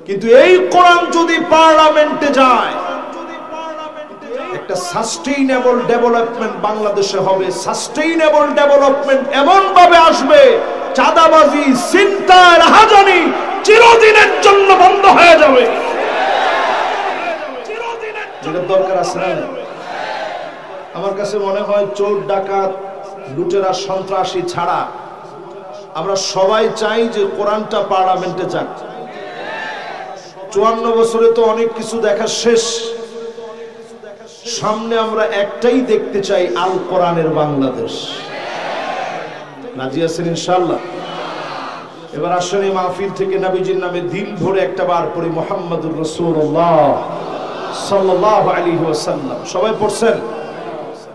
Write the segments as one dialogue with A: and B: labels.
A: কিন্তু এই কোরআন যদি পার্লামেন্টে যায়, একটা সাস্টেইনেবল ডেভেলপমেন্ট বাংলাদেশে হবে। সাস্টেইনেবল ডেভেলপমেন্ট এমন ভাবে আসবে, চাঁদাবাজি, ছিনতাই, রাহাজানি চিরদিনের জন্য বন্ধ হয়ে যাবে। যেটার দরকার আছে না? আমার কাছে মনে হয় চোর ডাকাত লুটেরা সন্ত্রাসী ছাড়া আমরা সবাই চাই যে কোরআনটা পার্লামেন্টে যাক। 54 বছরে তো অনেক কিছু দেখা শেষ, সামনে আমরা একটাই দেখতে চাই, আল কোরআনের বাংলাদেশ। রাজি আছেন ইনশাআল্লাহ? এবার আসেন এই মাহফিল থেকে নবীজির নামে দিল ভরে একটা বার পড়ি মুহাম্মাদুর রাসূলুল্লাহ সাল্লাল্লাহু আলাইহি ওয়াসাল্লাম। সবাই পড়ছেন?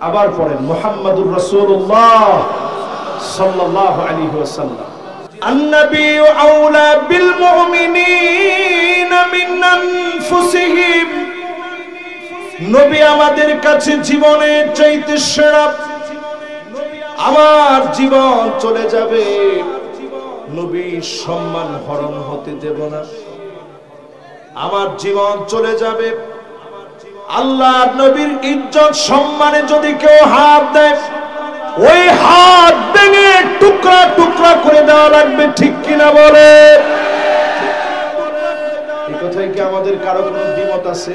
A: আবার পড়েন মুহাম্মাদুর রাসূলুল্লাহ সাল্লাল্লাহু আলাইহি ওয়াসাল্লাম। আন-নাবিয়্যু আওলা বিল মুমিনিনা মিন আনফুসিহিম। নবী আমাদের কাছে জীবনের চাইতে সেরা। আমার জীবন চলে যাবে, নবীর সম্মান হরণ হতে দেব না। আমার জীবন চলে যাবে, আল্লাহ নবীর ইজ্জত সম্মানে যদি কেউ হাত দেয়, ওই হাত ভেঙে টুকরা টুকরা করে দেওয়া লাগবে। ঠিক কিনা বলে? এই কথায় কি আমাদের কারো কোনো দ্বিমত আছে?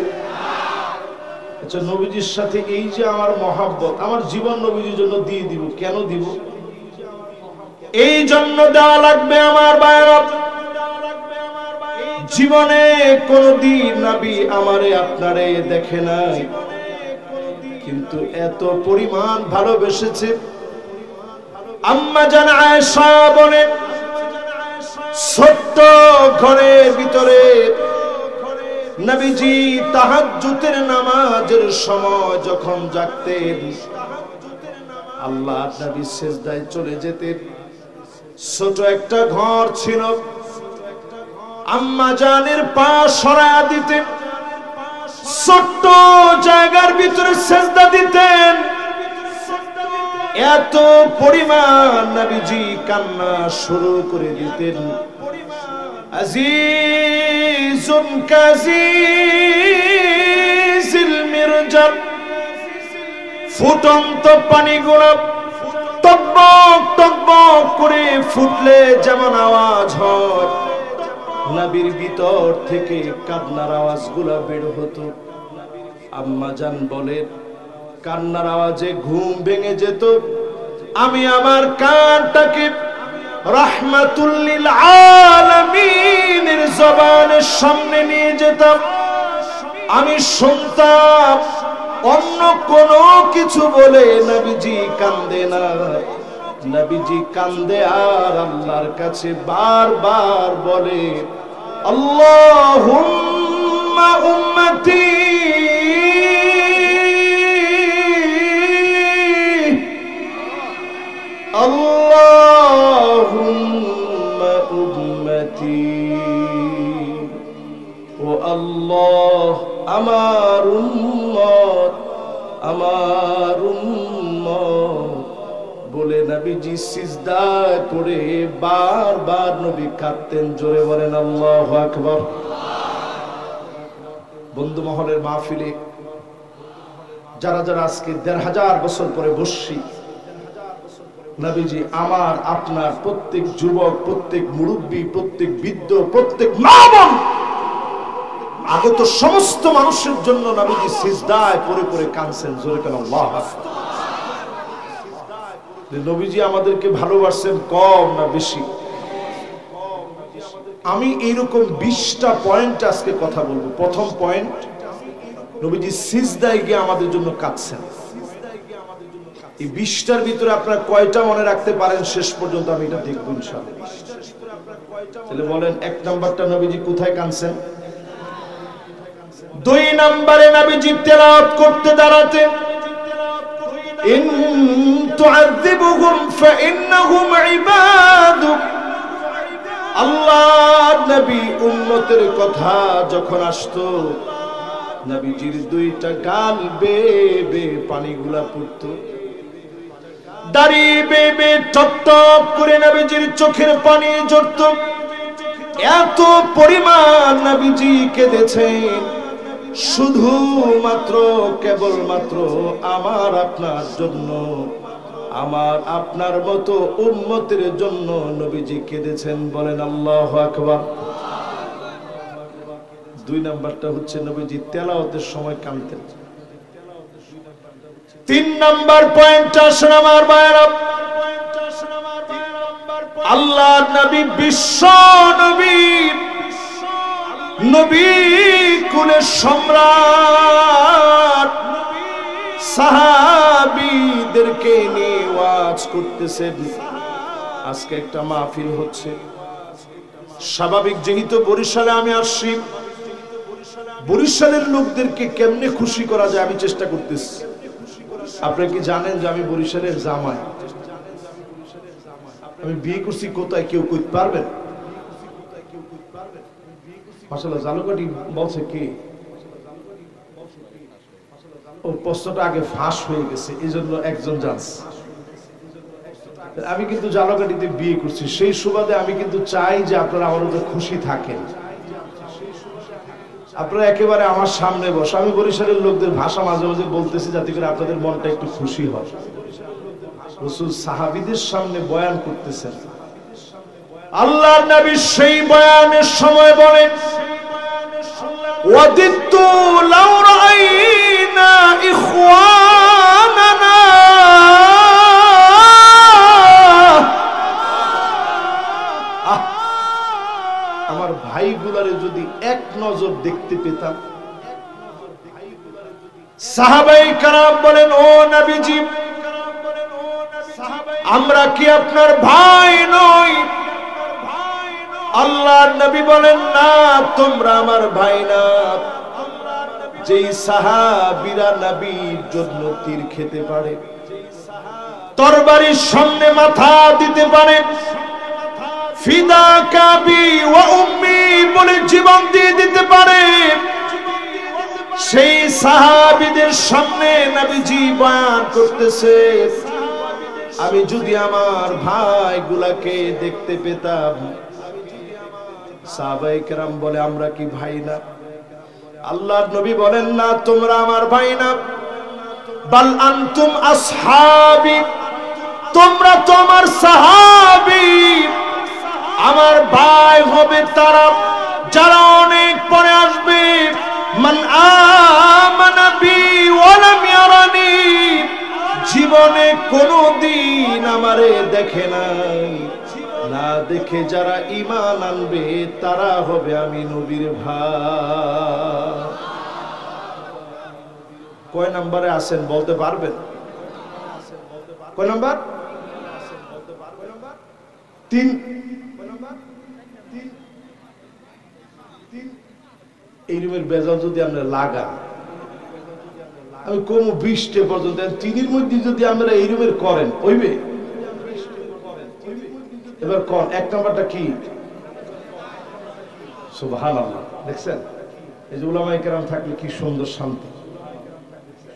A: আচ্ছা, নবীজির সাথে এই যে আমার মহাব্বত, আমার জীবন নবীজির জন্য দিয়ে দিব। কেন দিব? এই জন্য দেওয়া লাগবে আমার ভাইরা। জীবনে কোনদিন নবী আমারে আপনারে দেখে নাই, কিন্তু এত পরিমাণ ভালোবেসেছে। আম্মা জান আয়েশা বলেন, ছোট্ট ঘরের ভিতরে নবীজি তাহাজ্জুদের নামাজের সময় যখন জাগতেন, আল্লাহ নবী সিজদায় চলে যেতেন। ছোট একটা ঘর ছিল, আম্মা জানের পা সরায়া দিতেন, ছোট্ট জায়গার ভিতরে সিজদা দিতেন। এত পরিমাণ নবীজি কান্না শুরু করে দিতেন। আজিজুন কাজিজিল মিরজাব, ফুটন্ত পানিগুলো টকবক টকবক করে ফুটলে যেমন আওয়াজ হয়, নবীর ভিতর থেকে কান্নার আওয়াজগুলো বের হতো। আম্মা জান বলেন, কান্নার আওয়াজে ঘুম ভেঙে যেত। আমি আমার কানটাকে রাহমাতুল লিল আলামিনের জবানের সামনে নিয়ে যেতাম। আমি শুনতাম অন্য কোনো কিছু বলে নবীজি কান্দে না, নবীজি কান্দে আর আল্লাহর কাছে বারবার বলে, আল্লাহুম্মা উম্মতি, আল্লাহুম্মা উম্মতি, ও আল্লাহ আমার উম্মত, আমার উম্মত বলে নবীজি সিজদায় পড়ে বারবার নবী কাঁদতেন। জোরে বলেন আল্লাহু আকবার। বন্ধু মহলের মাহফিলে যারা যারা আজকে ১৫০০ বছর পরে বসছি, নবীজি আমার আপনার প্রত্যেক যুবক, প্রত্যেক মুরব্বী, প্রত্যেক বৃদ্ধ, প্রত্যেক মা বোন, আগত সমস্ত মানুষের জন্য নবীজি সিজদায় পড়ে পড়ে কাঁদছেন। জোরে কেন আল্লাহু আকবার। নবীজি আমাদেরকে ভালোবাসেন কম না বেশি? আমি এইরকম 20টা পয়েন্ট আজকে কথা বলবো। প্রথম পয়েন্ট, নবীজি সিজদায় গিয়ে আমাদের জন্য কাঁদছেন। এই 20টার ভিতরে আপনারা কয়টা মনে রাখতে পারেন শেষ পর্যন্ত আমি এটা দেখব ইনশাআল্লাহ। তাহলে বলেন, 1 নাম্বারটা নবীজি কোথায় কাঁদছেন? 2 নম্বরে নবীজি তেলাওয়াত করতে দাঁড়াতেন, ইন তুআযিবুহুম ফাইন্নাহুম ইবাদুক। আল্লাহর নবী উম্মতের কথা যখন আসতো, নবীজির 2টা গাল বেয়ে পানিগুলা পড়তো। দাড়ি বেয়ে টপ টপ করে নবীজির চোখের পানি ঝরতো। এত পরিমাণ নবীজি কেঁদেছেন শুধুমাত্র কেবলমাত্র আমার আপনার জন্য, আমার আপনার মতো উম্মতের জন্য নবীজি কেঁদেছেন। বলেন আল্লাহু আকবার। 2 নাম্বারটা হচ্ছে নবীজি তেলাওয়াতের সময় কাঁদতেন। 3 নাম্বার পয়েন্ট আসেন আমার ভাইরা, আল্লাহর নবী বিশ্ব নবী, নবী কুলের সম্রাট, সাহাবীদেরকে নিয়ে ওয়াজ করতেছেন। আজকে একটা মাহফিল হচ্ছে, স্বাভাবিক যেহেতু বরিশালে আমি আসছি, বরিশালের লোকদেরকে কেমনে খুশি করা যায় আমি চেষ্টা করতেছি। আপনারা কি জানেন যে আমি বরিশালের জামাই? আমি বিয়ে করছি কোথায় কেউ কইতে পারবেন? মাশাআল্লাহ, জালুকাটি বলছে কি? ও প্রশ্নটা আগে ফাঁস হয়ে গেছে, এই জন্য একজন জানছে। আমি কিন্তু জালুকাটিতে বিয়ে করছি, সেই সুবাদে আমি কিন্তু চাই যে আপনারা আমার উপর খুশি থাকেন। আপনারা একেবারে আমার সামনে বসে, আমি বরিশালের লোকদের ভাষা মাঝে মাঝে বলতেছি যাতে করে আপনাদের মনটা একটু খুশি হয়। রাসূল সাহাবীদের সামনে বয়ান করতেছেন, আল্লাহর নবী সেই বয়ানের সময় বলেন, ওয়াদিতু লাউ রাআইনা ইখওয়ানানা, আমার ভাইগুলারে যদি এক নজর দেখতে পেতাম। সাহাবায়ে কেরাম বলেন, ও নবীজি, আমরা কি আপনার ভাই নই? আল্লাহর নবী বলেন, না, তোমরা আমার ভাই না। যেই সাহাবীরা নবীর জন্য তীর খেতে পারে, তরবারির সামনে মাথা দিতে পারে, ফিদাকা বি ওয়া উম্মি বলে জীবন দিয়ে দিতে পারে, সেই সাহাবীদের সামনে নবীজি বয়ান করতেছে, আমি যদি আমার ভাইগুলাকে দেখতে পেতাম। সাহাবায়ে কেরাম বলে, আমরা কি ভাই না? আল্লাহর নবী বলেন, না, তোমরা আমার ভাই না, বাল আনতুম আসহাবি, তোমরা তো আমার সাহাবী। আমার ভাই হবে তারা যারা অনেক পরে আসবে, মান আমানা বি ওয়া লাম ইয়ারানি, জীবনে কোনদিন আমারে দেখে নাই, না দেখে যারা ঈমান আনবে তারা হবে আমি নবীর ভাই। কয় নম্বরে আছেন বলতে পারবেন? কয় নাম্বার? 3। এই রুমের বেজাল যদি আমরা লাগান, আমি কম 20টা পর্যন্ত, 3-এর মধ্যে যদি আমরা এই রুমের করেন হইবে? এবার কোন 1 নাম্বারটা কি? সুবহানাল্লাহ। দেখছেন, এই যে উলামায়ে কেরাম থাকলে কি সুন্দর শান্তি।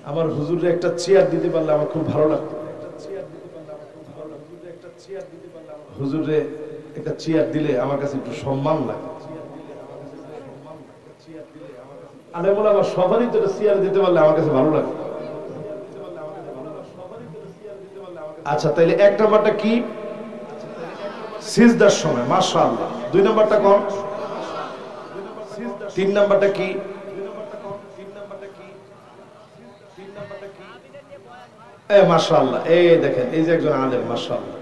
A: আমার হুজুরে একটা চেয়ার দিতে পারলে আমার খুব ভালো লাগতো। হুজুরে একটা চেয়ার দিলে আমার কাছে একটু সম্মান লাগে। আমি বলে আমার সবারই তো চেয়ার দিতে পারলে আমার কাছে ভালো লাগে। আচ্ছা, তাইলে 1 নাম্বারটা কি? সিজদার সময়। মাশাআল্লাহ। 2 নাম্বারটা কোন? 3 নাম্বারটা কি? মাশাআল্লাহ। এই দেখেন, এই যে একজন আলেম, মাশাআল্লাহ,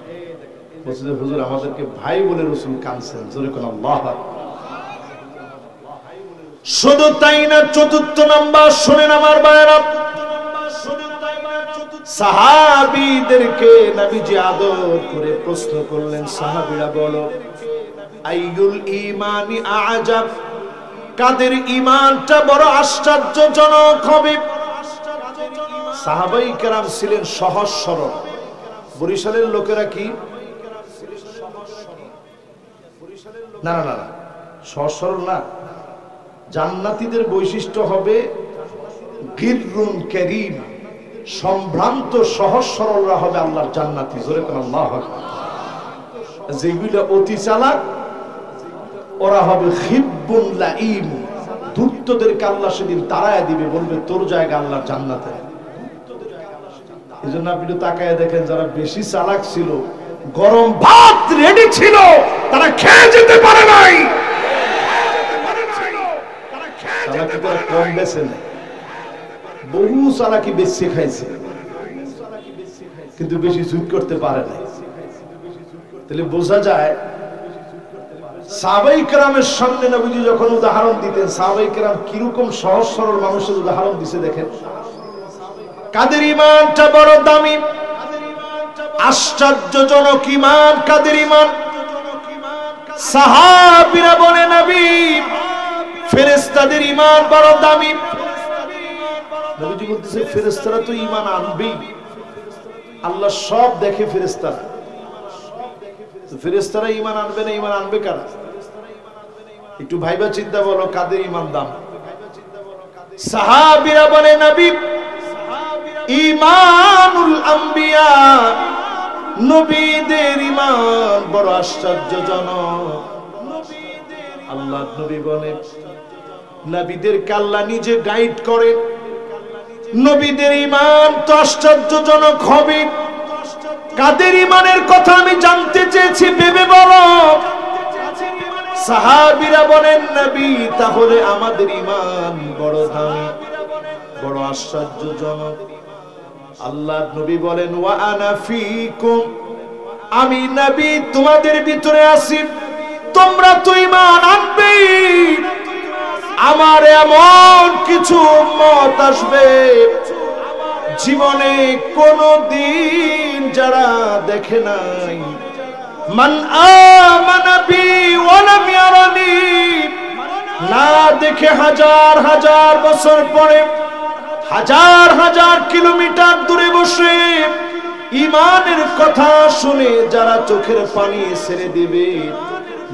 A: বলছে যে হুজুর আমাদেরকে ভাই বলে রাসূল কাঁদছেন, জোরে কোন আল্লাহু আকবার। শুধু তাই না, 4 নাম্বার শুনেন আমার ভাইরা, সাহাবীদেরকে নবীজি আদর করে প্রশ্ন করলেন, সাহাবীরা বলো, আইয়ুল ঈমানি আ'জাব, কাদের ঈমানটা বড় আশ্চর্যজনক হবে? সাহাবায়ে কেরাম ছিলেন সহজ সরল। বরিশালের লোকেরা কি? না না না, সহজ সরল না। জান্নাতীদের বৈশিষ্ট্য হবে গিররুন কারীম, সম্ভ্রান্ত সহজ সরলরা হবে আল্লাহর জান্নাতী। জোরে কোন আল্লাহু আকবার। যেগুলো অতি চালাক ওরা হবে খিব্বুন লাঈম, ধূর্তদেরকে আল্লাহ সেদিন তাড়ায় দিবে, বলবে তোর জায়গা আল্লাহর জান্নাতে। এজন্য আপনি একটু তাকায় দেখেন, যারা বেশি চালাক ছিল, গরম ভাত রেডি ছিল, তারা খেয়ে যেতে পারে নাই। চালাকি করে কম বেছে নেই, বহু চালাকি বেছে খাইছে, কিন্তু বেশি যুদ্ধ করতে পারে নাই। তাহলে বোঝা যায় সাহাবায়ে কেরামের সামনে নবীজি যখন উদাহরণ দিতেন, সাহাবায়ে কেরাম কিরকম সহজ সরল মানুষের উদাহরণ দিছে দেখেন। কাদের ঈমানটা বড় দামি, আশ্চর্যজনক ঈমান কাদের ঈমান। সাহাবীরা বলে নবী ফেরেশতাদের ঈমান বড় দামি। নবীজি বলতেছে ফেরেশতারা তো ঈমান আনবেই, আল্লাহ সব দেখে ফেরেশতারা, ফেরেশতারা ঈমান আনবে না, ঈমান আনবে কারা? একটু ভাইবা চিন্তা বলো, কাদের ঈমান দাম? সাহাবীরা বলে নবী ঈমানুল আম্বিয়া, নবীদের ঈমান বড় আশ্চর্যজনক। আল্লাহর নবী বলে নবীদেরকে আল্লাহ নিজে গাইড করে, নবীদের ঈমান তো আশ্চর্যজনক হবে। কাদের ঈমানের কথা আমি জানতে চেয়েছি, ভেবে বলো। সাহাবীরা বলেন নবী তাহলে আমাদের ঈমান বড় দামি, বড় আশ্চর্যজনক। আল্লাহর নবী বলেন ওয়া আনা ফীকুম, আমি নবী তোমাদের ভিতরে আছি, তোমরা তো ঈমান আনবেই। আমার এমন কিছু উম্মত আসবে জীবনে কোনদিন যারা দেখে নাই, মান আমানা বি ওয়া লাম ইয়ারানি, না দেখে হাজার হাজার বছর পরে, হাজার হাজার কিলোমিটার দূরে বসে ঈমানের কথা শুনে যারা চোখের পানি ছেড়ে দিবে,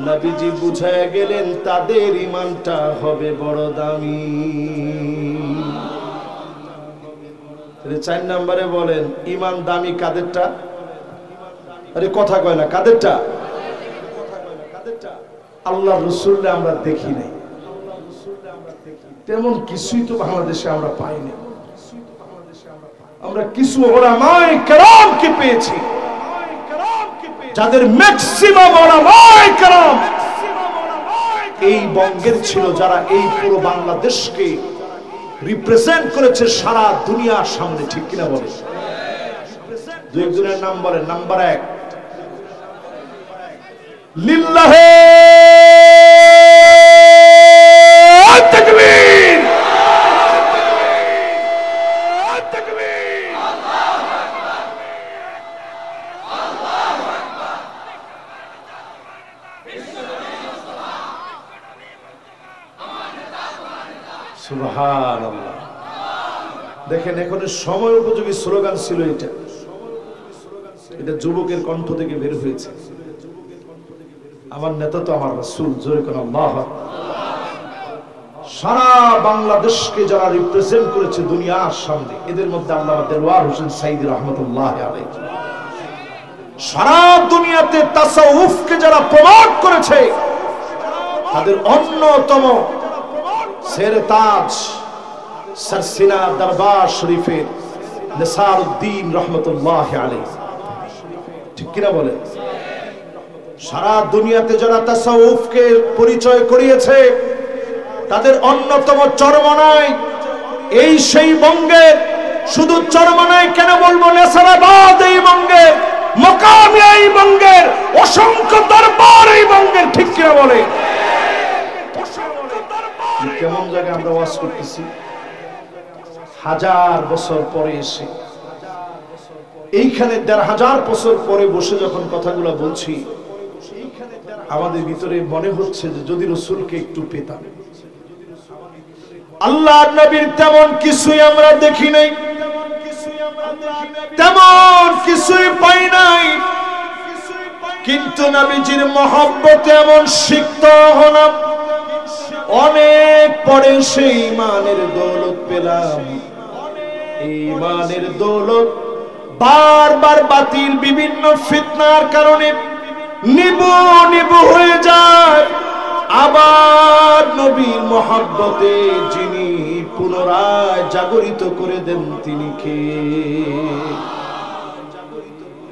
A: নবীজি বুঝায় গেলেন তাদের ঈমানটা হবে বড় দামি। 4 নম্বরে বলেন ঈমান দামি কাদেরটা? আরে কথা কয় না, কাদেরটা? আল্লাহ রাসূলকে আমরা দেখি নাই, তেমন কিছুই তো বাংলাদেশে আমরা পাইনি। আমরা কিছু উলামায়ে কেরামকে পেয়েছি, যাদের ম্যাক্সিমাম উলামায়ে কেরাম এই বঙ্গের ছিল, যারা এই পুরো বাংলাদেশকে রিপ্রেজেন্ট করেছে সারা দুনিয়ার সামনে, ঠিক কিনা বলে? দু একজনের নাম বলেন। নাম্বার 1 লিল্লাহে তাকবীর, সুবহানাল্লাহ। দেখেন এখন সময় উপযোগী স্লোগান ছিল এটা, এটা যুবকের কণ্ঠ থেকে বের হয়েছে। আমার নেতা তো আমার রাসূল, জোরে কোন আল্লাহু আকবার। সারা বাংলাদেশকে যারা রিপ্রেজেন্ট করেছে দুনিয়ার সামনে, এদের মধ্যে আল্লামা দেলওয়ার হোসেন সাঈদী রাহমাতুল্লাহি আলাইহি। সারা দুনিয়াতে তাসাউফকে যারা প্রমোট করেছে, তাদের অন্যতম সেরে তাজ সরসিনা দরবার শরীফের নিসারউদ্দিন রাহমাতুল্লাহি আলাইহি, ঠিক কিনা বলে? সারা দুনিয়াতে যারা তাসাউফকে পরিচয় করিয়েছে, তাদের অন্যতম চরমনাই এই সেই বঙ্গের, শুধু চরমনাই কেন বলবো, নেসারাবাদ এই বঙ্গের, মকামিয়া এই বঙ্গের, অসংখ্য দরবার এই বঙ্গের, ঠিক কিনা বলে? কেমন জায়গায় আমরা ওয়াজ করতেছি, হাজার বছর পরে এসে এইখানে ১৫০০ বছর পরে বসে যখন কথাগুলো বলছি, আমাদের ভিতরে মনে হচ্ছে যে যদি রাসূলকে একটু পেতাম। আল্লাহর নবীর তেমন কিছুই আমরা দেখি নাই, তেমন কিছুই পাই নাই, কিন্তু নবীজির মহব্বতে এমন সিক্ত হলাম, অনেক পরে সেই ঈমানের দৌলত পেলাম। এই ঈমানের দৌলত বারবার বাতিল বিভিন্ন ফিতনার কারণে নিবু নিবু হয়ে যায়। আবার নবীর মহব্বতে যিনি পুনরায় জাগরিত করে দেন তিনি কে?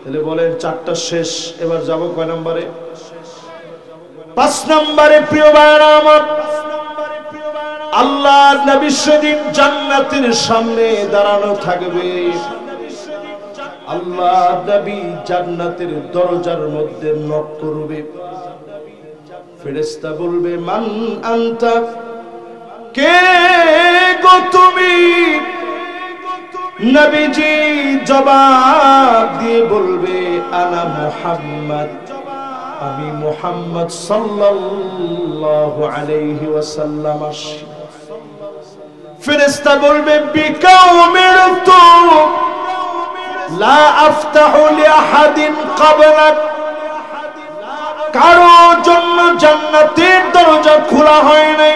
A: তাহলে বলেন চারটা শেষ, এবার যাব কয় নম্বরে? 5 নম্বরে। প্রিয় ভাইরা আমার, আল্লাহর নবী সেদিন জান্নাতের সামনে দাঁড়ানো থাকবে। আল্লাহর নবী জান্নাতের দরজার মধ্যে নক করবে। ফেরেশতা বলবে মান আনতা, কে গো তুমি? নবীজি জবাব দিয়ে বলবে আনা মুহাম্মদ, আমি মুহাম্মদ সাল্লাল্লাহু আলাইহি ওয়াসাল্লাম। ফেরেশতা বলবে বিকা উমিরতু লা আফতাহু লিআহাদিন ক্বাবলাক, কারো জন্য জান্নাতের দরজা খোলা হয় নাই,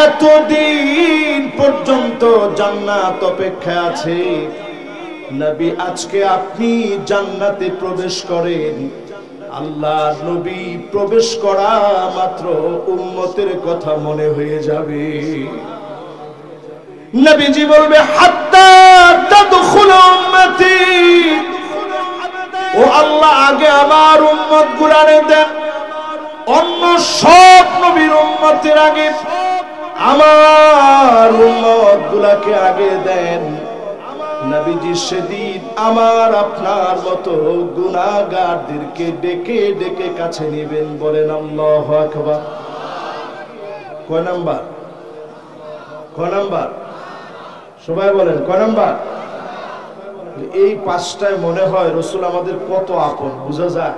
A: এতদিন পর্যন্ত জান্নাত অপেক্ষায় আছে। নবী আজকে আপনি জান্নাতে প্রবেশ করেন, আল্লাহর নবী প্রবেশ করা মাত্র উম্মতের কথা মনে হয়ে যাবে। নবীজি বলবে হাত্তা তাদখুল উম্মতি, ও আল্লাহ আগে আমার উম্মত গুলারে দেন, অন্য সব নবীর উম্মতের আগে আমার উম্মত গুলাকে আগে দেন। নবীজি সেদিন আমার আপনার মতো গুনাহগারদেরকে ডেকে ডেকে কাছে নেবেন। বলেন আল্লাহু আকবার। কয় নাম্বার? কয় নাম্বার? সবাই বলেন কয় নাম্বার? এই 5টায় মনে হয় রাসূল আমাদের কত আপন বুঝা যায়।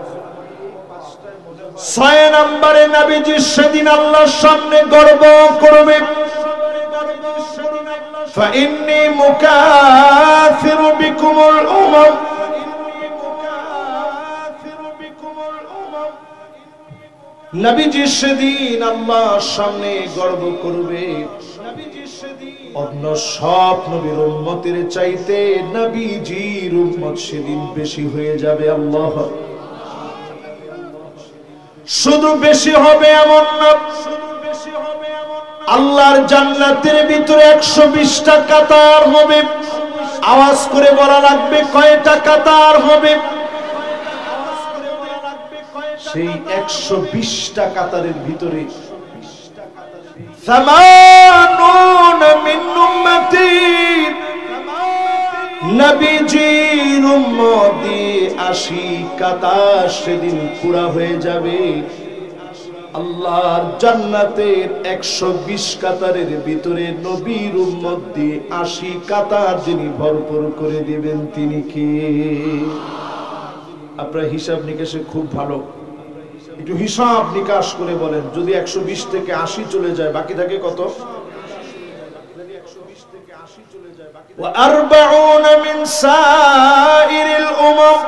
A: 6 নম্বরে নবীজি সেদিন আল্লাহর সামনে গর্ব করবে, ফাইন্নী মুকাফিরু বিকুমুল উমাম, নবীজি সেদিন আল্লাহর সামনে গর্ব করবে, অন্য সব নবীর উম্মতের চাইতে নবীজির উম্মত সেদিন বেশি হয়ে যাবে। আল্লাহ, শুধু বেশি হবে এমন না, আল্লাহর জান্নাতের ভিতরে 120টা কাতার হবে। আওয়াজ করে বলা লাগবে কয়টা কাতার হবে? সেই 120টা কাতারের ভিতরে 80 মিন উম্মতি, নবীজির উম্মতি 80 কাতার সেদিন পুরা হয়ে যাবে। আল্লাহর জান্নাতের 120 কাতারের ভিতরে নবীর উম্মত দিয়ে 80 কাতার যিনি ভরপুর করে দিবেন তিনি কে? আপনার হিসাব নিকাশে খুব ভালো, একটু হিসাব নিকাশ করে বলেন। যদি 120 থেকে 80 চলে যায় বাকি থাকে কত? ওয়া 40 মিন সাইরিল উমাম,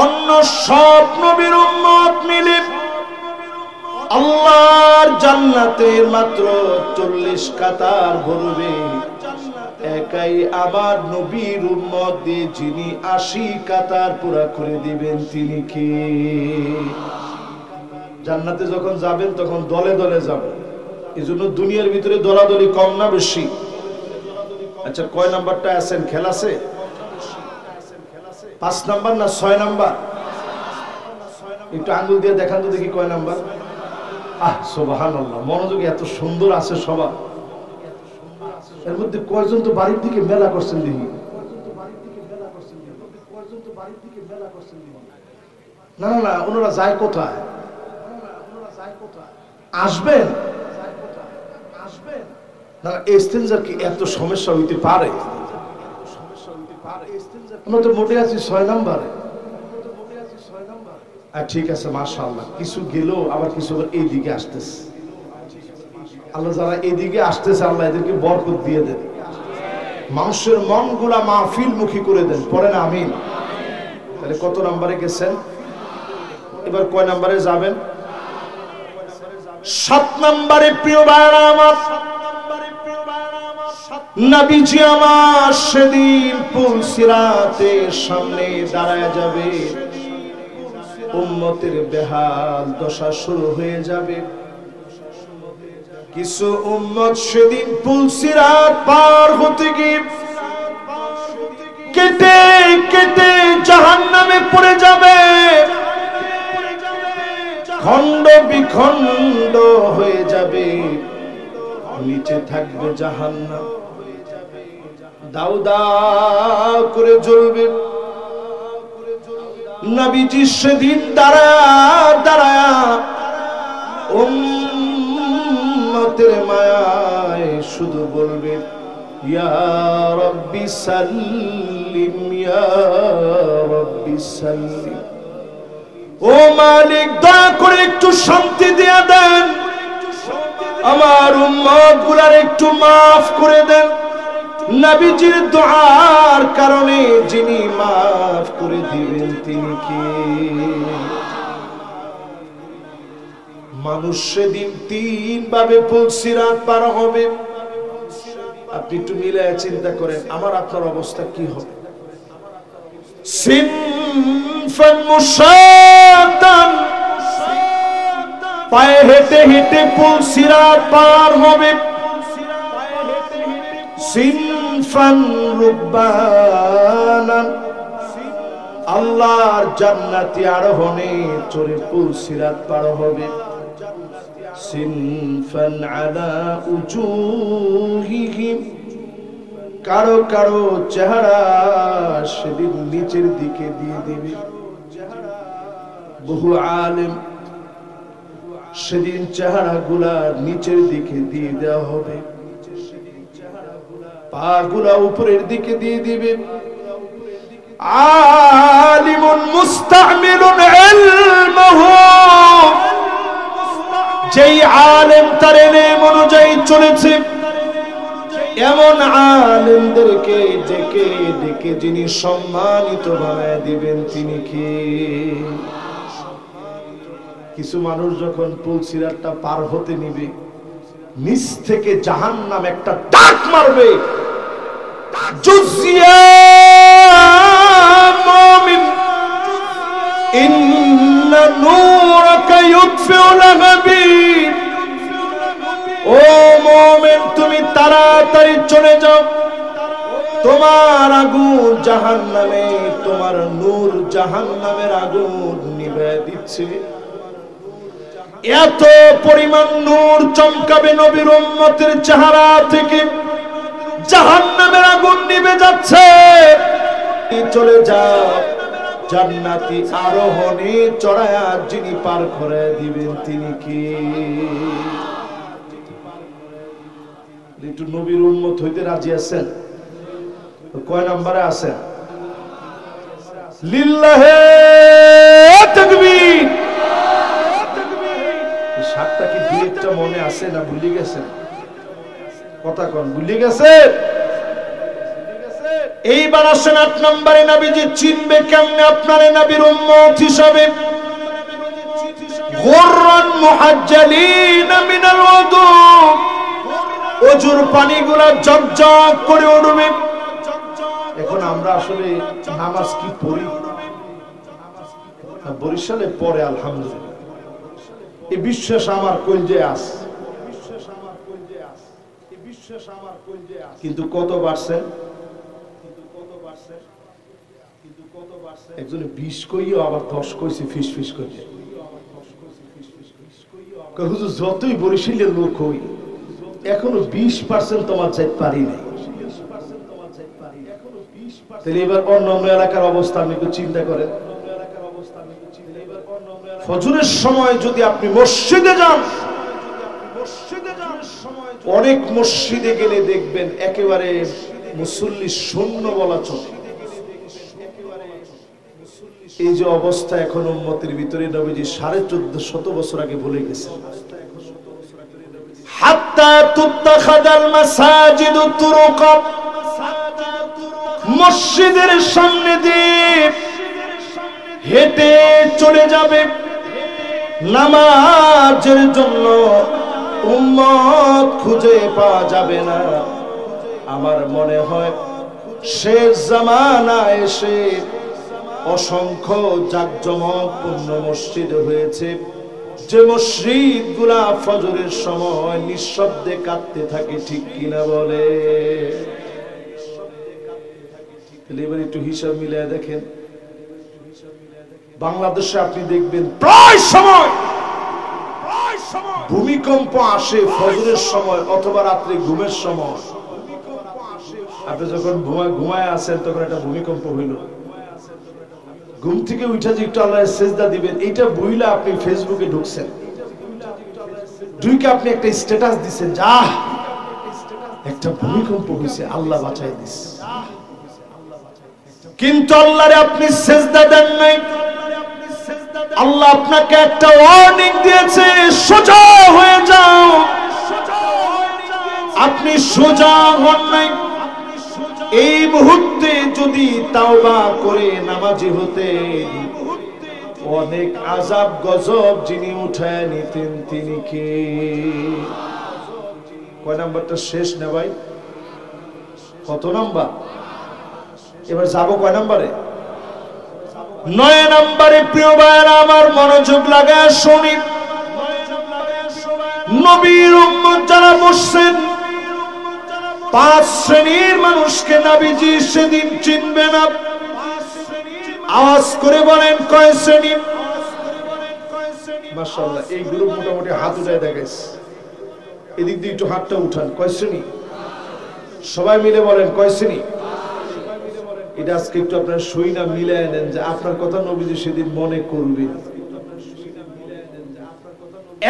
A: অন্য সব নবীর উম্মত মিলে আল্লাহর জান্নাতের মাত্র 40 কাতার ভরবে। একাই আবার নবীর উম্মত দিয়ে যিনি 80 কাতার পুরা করে দিবেন তিনি কে? জান্নাতে যখন যাবেন তখন দলে দলে যাবেন, এজন্য দুনিয়ার ভিতরে দলাদলি কম না বেশি? আচ্ছা কয় নাম্বারটা আছেন? খেলা আছে? 5 নাম্বার না 6 নাম্বার? একটু আঙ্গুল দিয়ে দেখান তো দেখি কয় নাম্বার। আহ সুবহানাল্লাহ, মনোযোগ এত সুন্দর আছে সবার। এর মধ্যে কয়জন তো বাড়ির দিকে মেলা করছেন দেখি? না না না, ওনারা যায় কোথায়? আসবেন না? ইস্তেনজার কি এত সমস্যা হইতে পারে? আমরা তো মোটে আছি 6 নাম্বারে। ঠিক আছে মাশাআল্লাহ, কিছু গেল আবার কিছু এই দিকে আসতেছে। আল্লাহ যারা এদিকে আসতেছে আল্লাহ এদেরকে বরকত দিয়ে দেন, মানুষের মনগুলা মাহফিল মুখী করে দেন। পড়েন আমিন। তাহলে কত নম্বরে গেছেন? এবার কয় নম্বরে যাবেন? 7 নম্বরে। প্রিয় ভাইরা আমার, নবীজি আমার সেদিন পুল সিরাতের সামনে দাঁড়ায় যাবে। উম্মতের বেহাল দশা শুরু হয়ে যাবে। কিছু উম্মত সেদিন পুলসিরাত পার হতে গিয়ে কেটে কেটে জাহান্নামে পড়ে যাবে, খণ্ড বিখণ্ড হয়ে যাবে, নিচে থাকবে জাহান্নাম, দাউ দাউ করে জ্বলবে। নবীজি সেদিন দাঁড়ায় দাঁড়ায় উম্মতের মায়ায় শুধু বলবে, ইয়া রাব্বি সাল্লিম, ইয়া রাব্বি সাল্লিম। ও মালিক, দয়া করে একটু শান্তি দিয়ে দেন, আমার উম্মত গুলার একটু মাফ করে দেন। নবীজির দুআর কারণে যিনি মাফ করে দিবেন তিনি কে? মানুষ সেদিন তিন ভাবে পুলসিরাত পার হবে। আপনি একটু মিলায় চিন্তা করেন আমার আপনার অবস্থা কি হবে। সিনফান মুশাতান, পায়ে হেঁটে হেঁটে পুলসিরাত পার হবে। সিনফান রুকবানান, আল্লাহর জান্নাতি আরোহণে চড়ে পুলসিরাত পার হবে। সিনফান আলা উজুহিহিম, কারো কারো চেহারা সেদিন নিচের দিকে দিয়ে দিবে। বহু আলেম সেদিন চেহারা গুলা নিচের দিকে দিয়ে দেওয়া হবে, পা গুলা উপরের দিকে দিয়ে দিবে। আলিমুন মুস্তামিলুন ইলমুহু, যেই আলেম তার ইলম অনুযায়ী চলেছে, এমন আলেমদেরকে ডেকে ডেকে যিনি সম্মানিত বানায় দিবেন তিনি কে? কিছু মানুষ যখন পুলসিরাতটা পার হতে নিবে, নিচ থেকে জাহান্নাম একটা ডাক মারবে, জুজিয়া মুমিন ইন্না নূরাকা ইউতফিউ লাহাবি। ও মুমিন, তুমি তাড়াতাড়ি চলে যাও, তোমার আগুন জাহান্নামে, তোমার নূর জাহান্নামের আগুন নিভিয়ে দিচ্ছে। এত পরিমাণ নূর চমকাবে নবীর উম্মতের চেহারা থেকে, জাহান্নামের আগুন নিভে যাচ্ছে। চলে যাও, জান্নাতি আরোহণে চড়ায়া যিনি পার করে দিবেন তিনি কি? একটু নবীর উম্মত হইতে রাজি আছেন? কয় নম্বরে আছেন? লিল্লাহে তাকবীর। সাতটা কি দুই একটা মনে আছে না ভুলে গেছেন? কথা কোন ভুলে গেছেন? এইবার আসেন ৮ নম্বরে, নবীজি চিনবে কেমনে আপনারে নবীর উম্মত হিসাবে? গুররান মুহাজ্জালিন মিনাল ওযু, ওযুর পানিগুলা ঝকঝক করে উঠবে। এখন আমরা আসলে নামাজ কি পড়ি? বরিশালে পড়ে আলহামদুলিল্লাহ, এই বিশ্বাস আমার কলজে আছে, কিন্তু কত পারছেন? একজনে 20 কইও আবার 10 কইছে ফিস ফিস করে। হুজুর যতই বরিশালের লোক হই এখনো 20% তোমার চাইতে পারি নাই। তাহলে এবার অন্য এলাকার অবস্থা আপনি একটু চিন্তা করেন। ফজরের সময় যদি আপনি মসজিদে যান, অনেক মসজিদে গেলে দেখবেন একেবারে মুসল্লি শূন্য বলা চলে। এই যে অবস্থা এখন উম্মতের ভিতরে, নবীজি 1450 বছর আগে বলে গেছে, হাত্তা তুত্তাখাদাল মাসাজিদু তুরুকা, মসজিদের সামনে দিয়ে হেঁটে চলে যাবে নামাজের জন্য, উম্মত খুঁজে পাওয়া যাবে না। আমার মনে হয় শেষ জামানা এসে অসংখ্য জাকজমকপূর্ণ মসজিদ হয়েছে, যে মসজিদগুলা ফজরের সময় নিঃশব্দে কাঁদতে থাকে, ঠিক কিনা বলে? এবার একটু হিসাব মিলিয়ে দেখেন, বাংলাদেশে আপনি দেখবেন প্রায় সময় ভূমিকম্প আসে ফজরের সময় অথবা রাত্রে ঘুমের সময়। আপনি যখন ঘুমায় আছেন তখন একটা ভূমিকম্প হইল, ঘুম থেকে উঠে যে একটু আল্লাহর সিজদা দিবেন, এইটা বইলা আপনি ফেসবুকে ঢুকছেন, ঢুকে আপনি একটা স্ট্যাটাস দিচ্ছেন, যা একটা ভূমিকম্প হয়েছে, আল্লাহ বাঁচাই দিস। কিন্তু আল্লাহরে আপনি সিজদা দেন নাই। আল্লাহ আপনাকে একটা ওয়ার্নিং দিয়েছে, সোজা হয়ে যাও। আপনি সোজা হন নাই। এই মুহূর্তে যদি তাওবা করে নামাজি হতে, অনেক আযাব গজব যিনি উঠায় নিতেন তিনি কে? কয় নাম্বারটা শেষ না ভাই? কত নাম্বার? এবার যাবো কয় নাম্বারে? 9 নম্বরে। প্রিয় ভাইরা আমার, মনোযোগ লাগায় শুনি। নবীর উম্মত যারা বসছেন, 5 শ্রেণীর মানুষকে নবীজি সেদিন চিনবে না। আওয়াজ করে বলেন কয় শ্রেণী? মাশাআল্লাহ, এই গ্রুপ মোটামুটি হাত উঠায় দেখাইছে। এদিক দিয়ে একটু হাতটা উঠান। কয় শ্রেণী? সবাই মিলে বলেন কয় শ্রেণী? এটা আজকে একটু আপনার সই না মিলায় নেন, যে আপনার কথা নবীজি সেদিন মনে করবেন।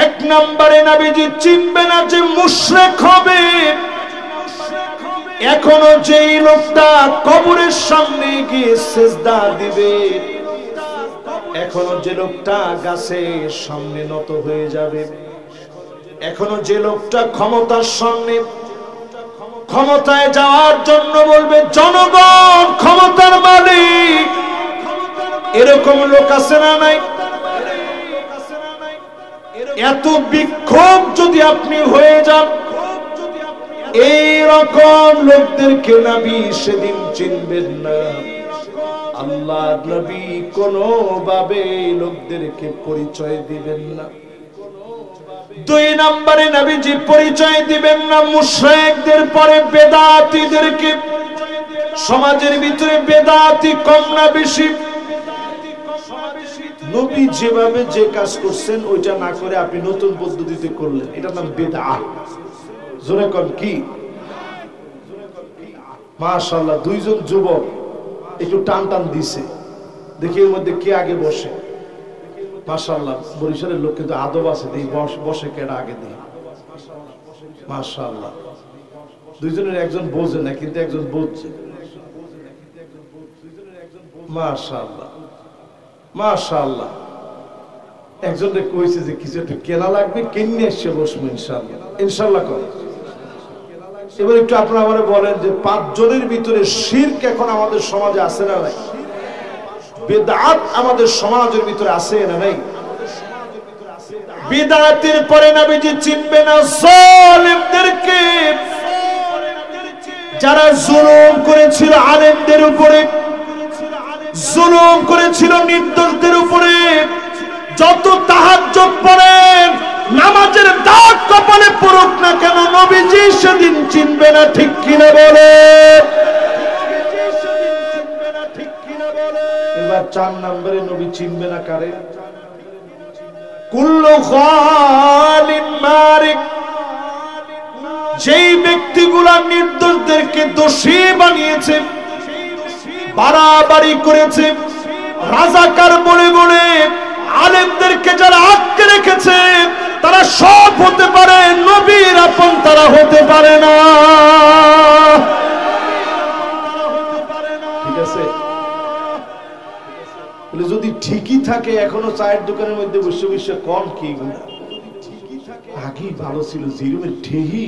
A: 1 নম্বরে নবীজি চিনবে না যে মুশরিক হবে। এখনো যেই লোকটা কবরের সামনে গিয়ে সিজদা দিবে, এখনো যে লোকটা গাছের সামনে নত হয়ে যাবে, এখনো যে লোকটা ক্ষমতার সামনে ক্ষমতায় যাওয়ার জন্য বলবে জনগণ ক্ষমতার মালিক, এরকম লোক আছে না নাই? এত বিক্ষোভ যদি আপনি হয়ে যান, এই রকম লোকদেরকে নবী সেদিন চিনবেন না। আল্লাহর নবী কোনোভাবে লোকদেরকে পরিচয় দিবেন না। 2 নম্বরে নবীজি পরিচয় দিবেন না মুশরিকদের পরে বেদাতীদেরকে। সমাজের ভিতরে বেদাতি কম না বেশি? নবী যেভাবে যে কাজ করছেন ওইটা না করে আপনি নতুন পদ্ধতিতে করলেন, এটার নাম বেদআত। জোরে কোন কি? মাশাআল্লাহ, 2 জন যুবক একটু টান টান দিছে, দেখি এর মধ্যে কে আগে বসে। মাশাআল্লাহ, বরিশালের লোক কিন্তু আদব আছে, এই বসে কেডা আগে দেয়। মাশাআল্লাহ, 2 জনের একজন বোঝে না কিন্তু একজন বুঝছে। মাশাআল্লাহ মাশাআল্লাহ, একজনকে কইছে যে কিছু একটু কেনা লাগবে, কিনে এসে বসবো ইনশাআল্লাহ। ইনশাআল্লাহ কর। এবার একটু আপনারা আমারে বলেন যে 5 জনের ভিতরে শিরক এখন আমাদের সমাজে আছে না নাই? বেদাত আমাদের সমাজের ভিতরে আছে না নাই? বিদআতের পরে নবীজি চিনবে না জালিমদেরকে, যারা জুলুম করেছিল আলেমদের উপরে, জুলুম করেছিল নির্দোষদের উপরে। যত তাহাজ্জুদ পড়েন, নামাজের দাগ কপালে পড়ুক না কেন, নবীজি সেদিন চিনবে না, ঠিক কিনা বলে? এবার 4 নম্বরে নবী চিনবে না কারে? কুল্লু খালিন মারিক, যেই ব্যক্তিগুলা নির্দোষদেরকে দোষী বানিয়েছে, বাড়াবাড়ি করেছে, রাজাকার বলে বলে আলেমদেরকে যারা আটকে রেখেছে, তারা সব হতে পারে, নবীর আপন তারা হতে পারে না। ঠিক আছে? যদি ঠিকই থাকে, এখনো চায়ের দোকানের মধ্যে বসে বসে কম কি আগেই ভালো ছিল, জিরুমের ঠেহি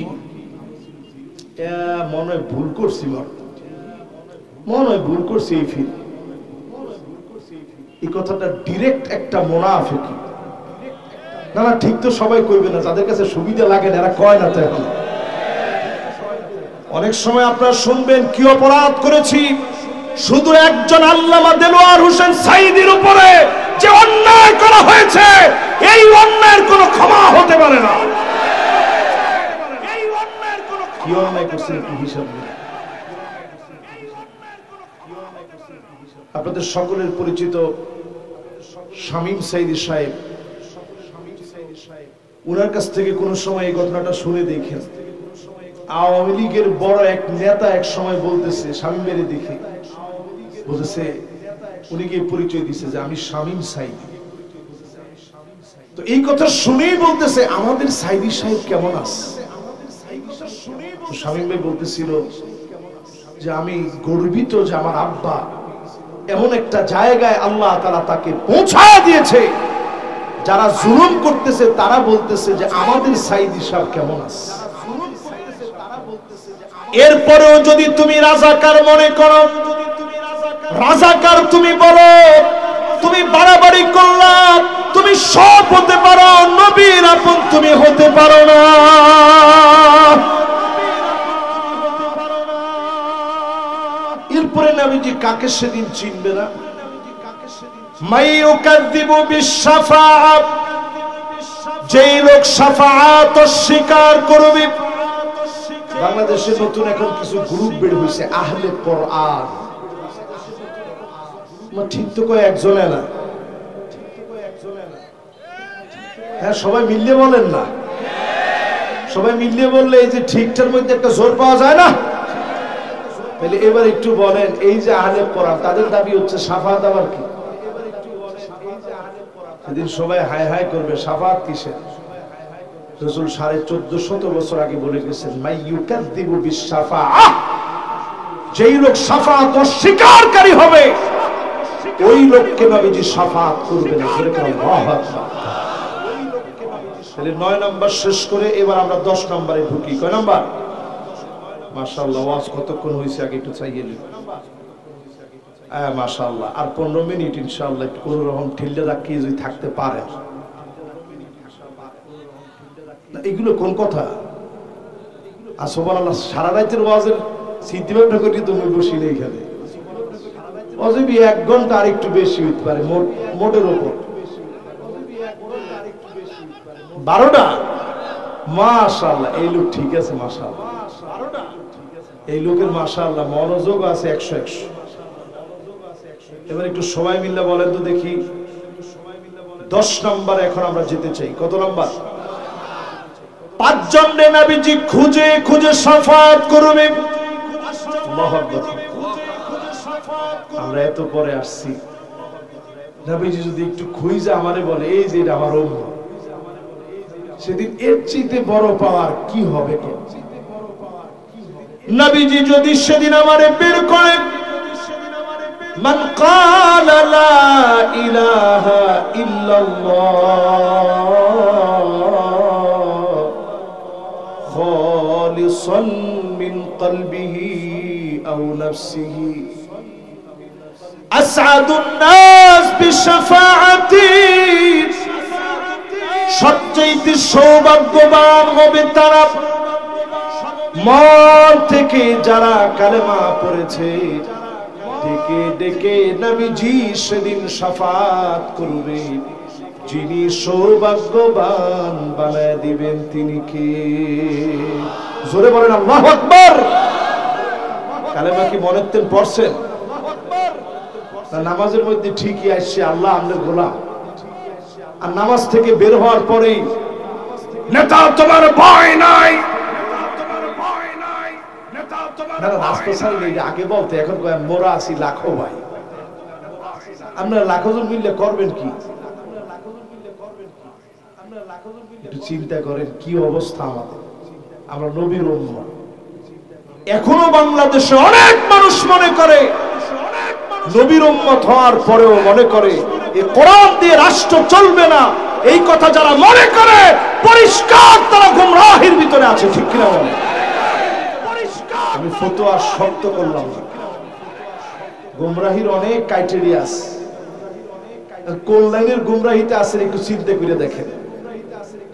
A: মনে হয় ভুল করছি, মনে হয় ভুল করছি। এই কথাটা ডিরেক্ট একটা মুনাফিকি। না না, ঠিক তো সবাই কইবে না, যাদের কাছে সুবিধা লাগে না এরা কয় না। তো এখন অনেক সময় আপনারা শুনবেন কি অপরাধ করেছি, শুধু একজন আল্লামা দেলোয়ার হোসেন সাঈদীর উপরে যে অন্যায় করা হয়েছে, এই অন্যায়ের কোনো ক্ষমা হতে পারে না। এই অন্যায়ের কোনো কি অন্যায় করছে কি হিসাব নেই। আপনাদের সকলের পরিচিত শামীম সাঈদী সাহেব, ওনার কাছ থেকে কোন সময় এই ঘটনাটা শুনে দেখেন, আওয়ামী লীগের বড় এক নেতা এক সময় বলতেছে, শামীম বেরে দেখে বলতেছে, উনি গিয়ে পরিচয় দিচ্ছে যে আমি শামীম সাঈদী। তো এই কথা শুনেই বলতেছে আমাদের সাঈদী সাহেব কেমন আছে। শামীম ভাই বলতেছিল যে আমি গর্বিত যে আমার আব্বা এমন একটা জায়গায় আল্লাহ তাআলা তাকে পৌঁছায় দিয়েছে, যারা জুলুম করতেছে তারা বলতেছে যে আমাদের সাঈদী সাহেব কেমন আছে। এরপরেও যদি তুমি রাজাকার মনে করো, রাজাকার তুমি বলো, তুমি বাড়াবাড়ি করলা, তুমি সব হতে পারো, নবীর আপন তুমি হতে পারো না। এরপরে নবীজি কাকে সেদিন চিনবে না? মাইয়ুকাযযিবু বিশ-শাফাআত, যেই লোক শাফাআত অস্বীকার করবে। বাংলাদেশে নতুন এখন কিছু গ্রুপ বের হইছে, আহলে কোরআন। ঠিক তো কয় একজনে না, হ্যাঁ সবাই মিলিয়ে বলেন না, সবাই মিলিয়ে বললে এই যে ঠিকটার মধ্যে একটা জোর পাওয়া যায় না। তাহলে এবার একটু বলেন, এই যে আহলে কোরআন তাদের দাবি হচ্ছে শাফাআত, আবার কি? সেদিন সবাই হাই হাই করবে, শাফাআত কিসের? রাসূল 1450 বছর আগে বলে গেছেন, মাইয়ুকাযযিবু বিশ-শাফাআহ, যেই লোক শাফাআত অস্বীকারী হবে ওই লোককে নবীজি শাফাআত করবে না। আল্লাহু আকবার। তাহলে 9 নাম্বার শেষ করে এবার আমরা 10 নম্বরে ঢুকি। কয় নাম্বার? মাশাআল্লাহ, ওয়াজ কতক্ষণ হইছে আগে একটু চাইয়ে নিন। মাশাআল্লাহ, আর 15 মিনিট ইনশাআল্লাহ একটু কোন রকম ঠেলে রাখিয়ে যদি থাকতে পারেন। এগুলো কোন কথা? আর সুবহানাল্লাহ, সারা রাতের ওয়াজের স্মৃতি ভাবনা করি তুমি বসি নেই এখানে। অজবি 1 ঘন্টা আর একটু বেশি হইতে পারে মোটের উপর। 12টা? মাশাআল্লাহ, এই লোক ঠিক আছে মাশাআল্লাহ। এই লোকের মাশাআল্লাহ মনোযোগ আছে 100-100। এবার একটু সবাই মিলে বলেন তো দেখি, 10 নাম্বার এখন আমরা যেতে চাই। কত নাম্বার? 5 জন নবীজি খুঁজে খুঁজে শাফাআত করবে। আল্লাহু আকবার। আমরা এত পরে আসছি, নবীজি যদি একটু খুঁজে আমারে বলে এই যে এটা আমার উম্মত, সেদিন এর চেয়ে বড় পাওয়ার কি হবে? নবীজি যদি সেদিন আমারে বের করে, মান ক্বালা লা ইলাহা ইল্লাল্লাহ খালিসান মিন কলবিহি আও নাফসিহি আসআদুন নাস বিশাফাআতি, সবচেয়ে সৌভাগ্যবান হবে তারা মন থেকে যারা কালেমা পড়েছে, ডেকে ডেকে নবীজি সেদিন শাফাআত করবে। যিনি সৌভাগ্যবান বানায় দিবেন তিনি কে? জোরে বলেন আল্লাহু আকবার। কালেমা কি মনেতেন পড়ছেন? নামাজের মধ্যে ঠিকই আসছে আল্লাহ আমাদের গোলাম, আর নামাজ থেকে বের হওয়ার পরেই নেতা তোমার ভয় নাই, আগে বলতে এখন মোরা আছি লাখো ভাই। আপনারা লাখো জন মিললে করবেন কি? একটু চিন্তা করেন কি অবস্থা আমাদের। আমরা নবীর উম্মত। এখনো বাংলাদেশে অনেক মানুষ মনে করে, নবীর উম্মত হওয়ার পরেও মনে করে এই কোরআন দিয়ে রাষ্ট্র চলবে না। এই কথা যারা মনে করে পরিষ্কার তারা গুমরাহির ভিতরে আছে, ঠিক কিনা বলেন? আমি ফতোয়া শক্ত করলাম না, গুমরাহির অনেক ক্রাইটেরিয়া আছে। কোন লাইনের গুমরাহিতে আছে একটু চিন্তা করে দেখেন।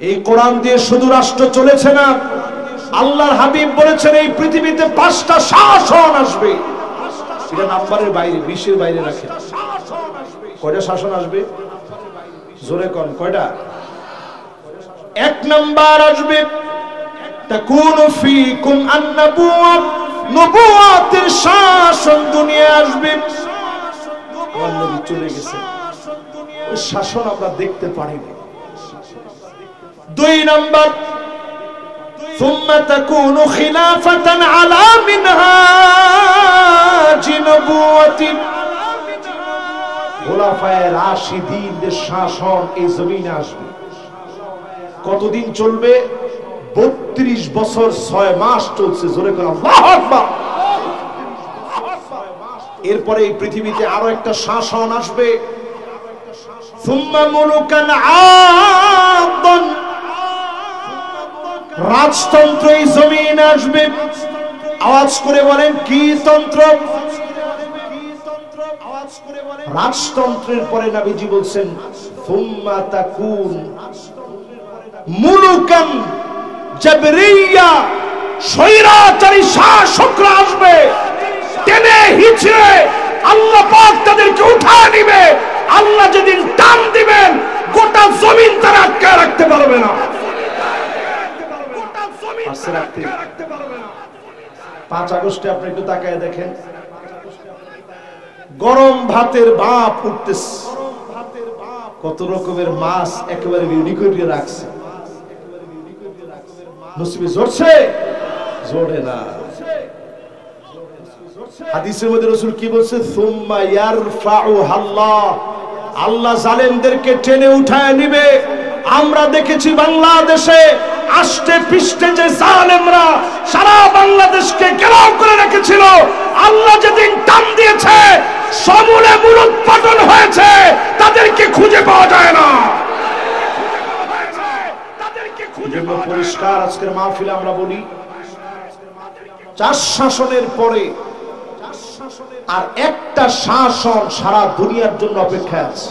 A: এই কোরআন দিয়ে শুধু রাষ্ট্র চলেছে না, আল্লাহর হাবিব বলেছেন এই পৃথিবীতে 5টা শাসন আসবে। এটা নাম্বারের বাইরে, 20-এর বাইরে রাখেন। কয়টা শাসন আসবে? জোরে কোন কয়টা? 1 নাম্বার আসবে তাকুনু ফীকুম আন-নবুওয়া, নবুওয়াতের শাসন দুনিয়া আসবে। আমার নবী চলে গেছে, ওই শাসন আমরা দেখতে পারিনি। 2 নাম্বার সুম্মা তাকুনু খিলাফাতান আলা মিনহাজি নবুওয়াতি, খোলাফায়ে রাশিদিনদের শাসন এই জমিনে আসবে। কতদিন চলবে? 32 বছর 6 মাস চলছে। জোরে করে আল্লাহু আকবার। এরপরে এই পৃথিবীতে আরো একটা শাসন আসবে, সুম্মা মুলুকান আদান, রাজতন্ত্র এই জমিনে আসবে। আওয়াজ করে বলেন কি তন্ত্র? রাজতন্ত্রের পরে নবীজি বলছেন সুম্মা তাকুন মুলুকান জাবরিয়া, স্বৈরাচারী শাসকরা আসবে। টেনে হিচড়ে আল্লাহ পাক তাদেরকে উঠায় নিবে। আল্লাহ যেদিন টান দিবেন গোটা জমিন তারা আটকায় রাখতে পারবে না। 5 আগস্টে আপনি একটু তাকায় দেখেন, গরম ভাতের ভাপ উঠতেছে, কত রকমের মাছ একেবারে রেডি করে রাখছে। নসিবে জোরছে? জোরে না। হাদিসের মধ্যে রাসূল কি বলছে? সুম্মা ইয়ারফাউহাল্লাহ, আল্লাহ জালেমদেরকে টেনে উঠায় নিবে। আমরা দেখেছি বাংলাদেশে আষ্টে পৃষ্ঠে যে জালেমরা সারা বাংলাদেশকে ঘেরাও করে রেখেছিল, আল্লাহ যেদিন টান দিয়েছে সমূলে মূলোৎপাটন হয়েছে, তাদেরকে খুঁজে পাওয়া যায় না। পরিষ্কার আজকের মাহফিলে আমরা বলি 4 শাসনের পরে আর একটা শাসন সারা দুনিয়ার জন্য অপেক্ষায় আছে।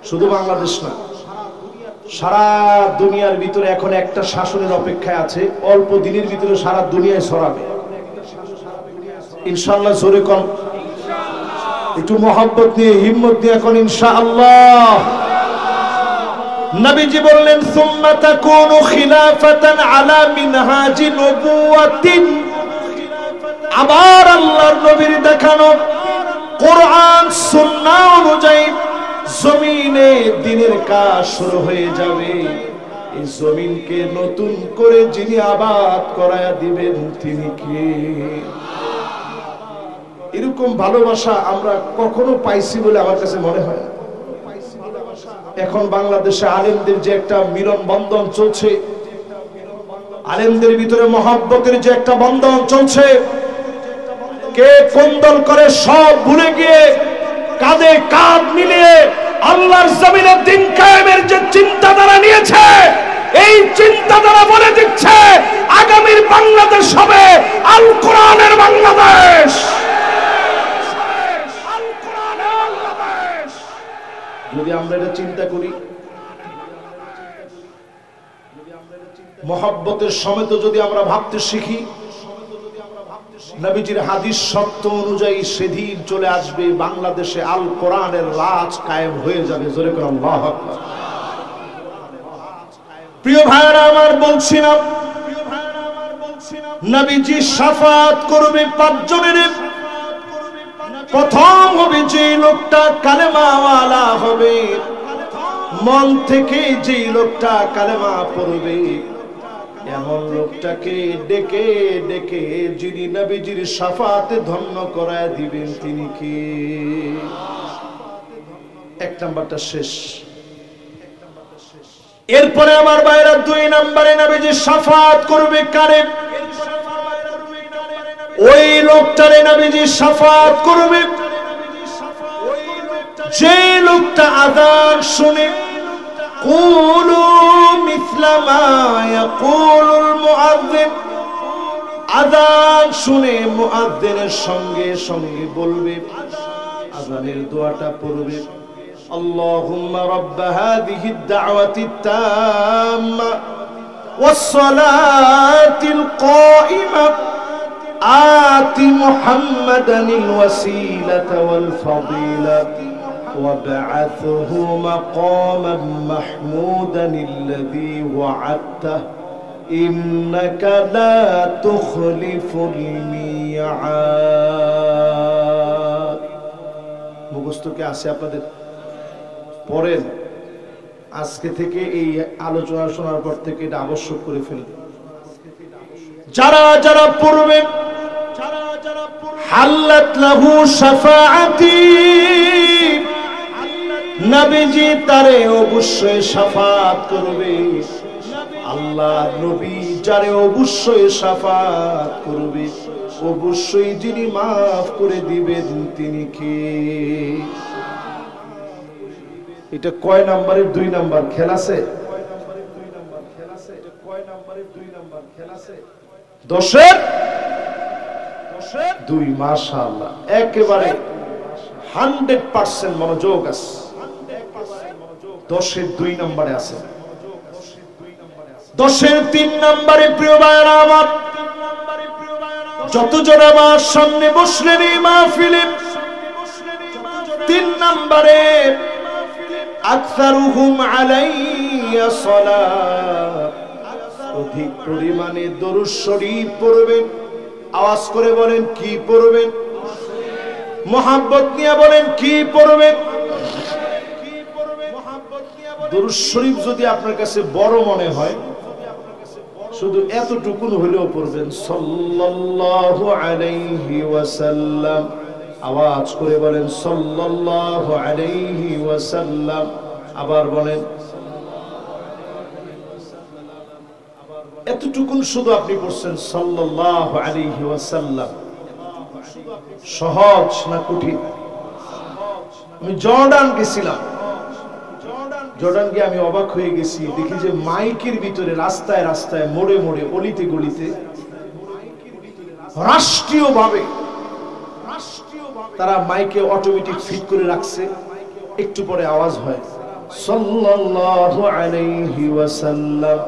A: শুধু বাংলাদেশ না, সারা দুনিয়ার ভিতরে এখন একটা শাসনের অপেক্ষায় আছে। অল্প দিনের ভিতরে সারা দুনিয়ায় ছড়াবে ইনশাআল্লাহ। জোরে কোন, একটু মহব্বত নিয়ে হিম্মত নিয়ে এখন ইনশাআল্লাহ। নবীজি বললেন সুম্মা তাকুনু খিলাফাতান আলা মিনহাজি নবুওয়াতিন, আবার আল্লাহর নবীর দেখানো কোরআন সুন্নাহ অনুযায়ী জমিনে দ্বীনের কাজ শুরু হয়ে যাবে। এই জমিনকে নতুন করে যিনি আবাদ করায়া দিবেন তিনি কে? এরকম ভালোবাসা আমরা কখনো পাইছি বলে আমার কাছে মনে হয় না। এখন বাংলাদেশে আলেমদের যে একটা মিলন বন্ধন চলছে, আলেমদের ভিতরে মহব্বতের যে একটা বন্ধন চলছে, কে কোন দল করে সব ভুলে গিয়ে কাঁধে কাঁধ মিলিয়ে আল্লাহর জমিনে দ্বীন কায়েমের যে চিন্তাধারা নিয়েছে, এই চিন্তাধারা বলে দিচ্ছে আগামীর বাংলাদেশ হবে আল কোরআনের বাংলাদেশ। যদি আমরা এটা চিন্তা করি, মহব্বতের সমেত যদি আমরা ভাবতে শিখি, নবীজির হাদিস সত্য অনুযায়ী সেদিন চলে আসবে বাংলাদেশে আল কোরআনের রাজ কায়েম হয়ে যাবে। জোরে করে আল্লাহু আকবার। প্রিয় ভাইরা আমার, বলছিলাম নবীজি শাফাত করবে 5 জনের। প্রথম হবে যে লোকটা কালেমাওয়ালা হবে, মন থেকে যে লোকটা কালেমা পড়বে, এমন লোকটাকে ডেকে ডেকে যিনি নবীজির শাফাতে ধন্য করায় দিবেন তিনি কি? 1 নাম্বারটা শেষ। এরপরে আমার ভাইরা 2 নম্বরে নবীজি শাফাত করবে কারে? ওই লোকটারে নবীজি শাফাত করবে যে লোকটা আযান শুনে কুলু মিসলা মা ইয়াকুলুল মুআজ্জিন, আযান শুনে মুআজ্জিনের সঙ্গে সঙ্গে বলবে, আযানের দোয়াটা পড়বে, আল্লাহুম্মা রাব্ব হাযিহিদ দাওয়াতিত তাম্মা ওয়াস সালাতিল কায়িমা আতি মুহাম্মাদানিল ওয়াসিলাতা ওয়াল ফাদিলা وابعثه مقاما محمودا الذي وعدته إنك لا تخلف الميعاد মুখস্থ কি আছে আপনাদের? পড়েন, আজকে থেকে এই আলোচনা শোনার পর থেকে এটা আবশ্যক করে ফেলবেন। যারা যারা পড়বেন হাল্লাত লাহু শাফাআতি, নবীজি তারে অবশ্যই শাফাত করবে। আল্লাহ নবী যারে অবশ্যই শাফাত করবে, অবশ্যই যিনি মাফ করে দিবেন তিনি কে? এটা কয় নাম্বারের 2 নাম্বার খেল আছে? 10-এর 2। মাশাআল্লাহ, একেবারে 100% মনোযোগ আছে। 10-এর 2 নম্বরে আছে। 10-এর 3 নম্বরে প্রিয় ভাইরা আমার, যতজন আমার সামনে বসলেন এই মাহফিলে, 3 নম্বরে আকসারুহুম আলাইয়া সালাত, অধিক পরিমাণে দরুদ শরীফ পড়বেন। আওয়াজ করে বলেন কি পড়বেন? মোহাব্বত নিয়ে বলেন কি পড়বেন? দরুদ শরীফ যদি আপনার কাছে বড় মনে হয়, শুধু এতটুকু হলেও পড়বেন, সাল্লাল্লাহু আলাইহি ওয়াসাল্লাম। আওয়াজ করে বলেন সাল্লাল্লাহু আলাইহি ওয়াসাল্লাম। আবার বলেন, এতটুকু শুধু আপনি পড়ছেন সাল্লাল্লাহু আলাইহি ওয়াসাল্লাম। সহজ না কঠিন? আমি জর্ডান গেছিলাম, জর্ডান গিয়ে আমি অবাক হয়ে গেছি, দেখি যে মাইকের ভিতরে রাস্তায় রাস্তায় মোড়ে মোড়ে অলিতে গলিতে রাষ্ট্রীয়ভাবে তারা মাইকে অটোমেটিক ফিট করে রাখছে। একটু পরে আওয়াজ হয় সাল্লাল্লাহু আলাইহি ওয়াসাল্লাম।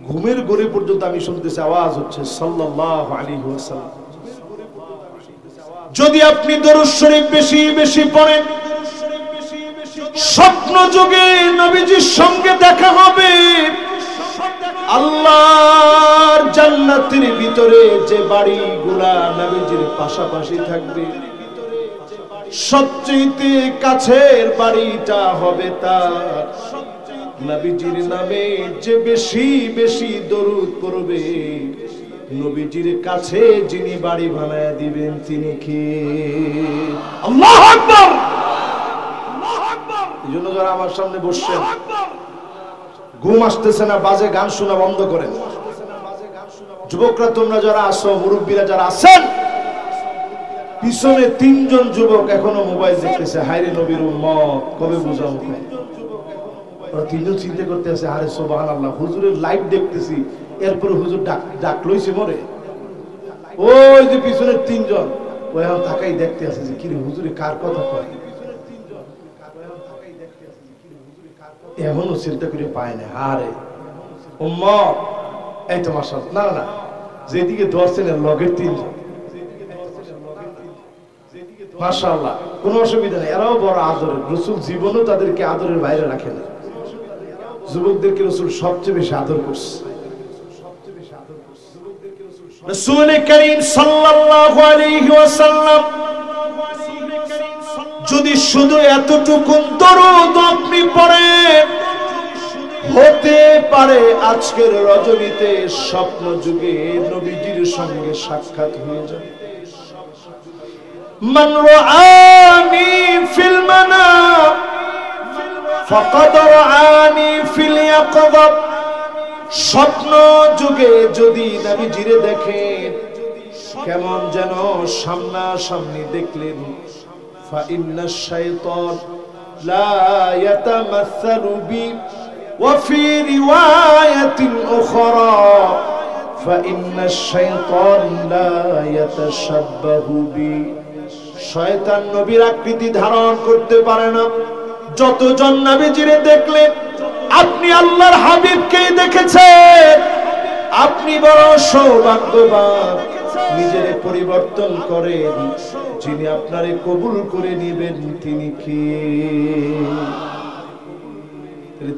A: ঘুমের ঘরে পর্যন্ত আমি শুনতেছি আওয়াজ হচ্ছে সাল্লাল্লাহু আলাইহি ওয়াসাল্লাম। যদি আপনি দরুদ শরীফ বেশি বেশি পড়েন, স্বপ্ন যুগে নবীজির সঙ্গে দেখা হবে। আল্লাহর জান্নাতের ভিতরে যে বাড়িগুলা নবীজির পাশাপাশি থাকবে, সবচেয়ে কাছের বাড়িটা হবে তার। নবীজির নামে যে বেশি বেশি দরুদ পড়বে, নবীজির কাছে যিনি বাড়ি বানায় দিবেন তিনি কে? আল্লাহু আকবার। এই জন্য যারা আমার সামনে বসছেন, ঘুম আসতেছে না, বাজে গান শোনা বন্ধ করেন। যুবকরা তোমরা যারা আসো, মুরব্বীরা যারা আছেন, পিছনে 3 জন যুবক এখনো মোবাইল দেখতেছে। হায়রে নবীর উম্মত, কবে বুঝাবো? ওরা 3 জন চিন্তা করতে আছে, আরে সুবহানাল্লাহ, হুজুরের লাইভ দেখতেছি, এরপরে হুজুর ডাক লইছে মরে। ওই যে পিছনের 3 জন, ওই এখন তাকাই দেখতে আছে যে কিরে হুজুরে কার কথা কয়। এখনো চিন্তা করে পায় না। আরে উম্মত, এই তো মাশাআল্লাহ, না না, যেদিকে ধরছেন লগের 3 জন, মাশাআল্লাহ, কোনো অসুবিধা নেই। এরাও বড় আদরের, রাসূল জীবনও তাদেরকে আদরের বাইরে রাখেন। যুবকদেরকে রাসূল সবচেয়ে বেশি আদর করছে। রাসূল করিম সাল্লাল্লাহু আলাইহি ওয়াসাল্লাম যদি শুধু এতটুকু দরুদ আপনি পড়েন, হতে পারে আজকের রজনীতে স্বপ্ন যুগে নবীজির সঙ্গে সাক্ষাৎ হয়ে যাবে। মান রাআনি ফিল মানাম ফাকাদ রাআনি ফিল ইয়াকযা। স্বপ্ন যুগে যদি নবীজিরে দেখেন, কেমন যেন সামনাসামনি দেখলেন। فإن الشيطان لا يتمثل بي وفي رواية أخرى فإن الشيطان لا يتشبه بي। শয়তান নবীর আকৃতি ধারণ করতে পারে না। যতজন নবীজিরে দেখলেন, আপনি আল্লাহর হাবিবকে দেখেছেন, আপনি বড় সৌভাগ্যবান, নিজের পরিবর্তন করেন, যিনি আপনারে কবুল করে নেবেন তিনি কে?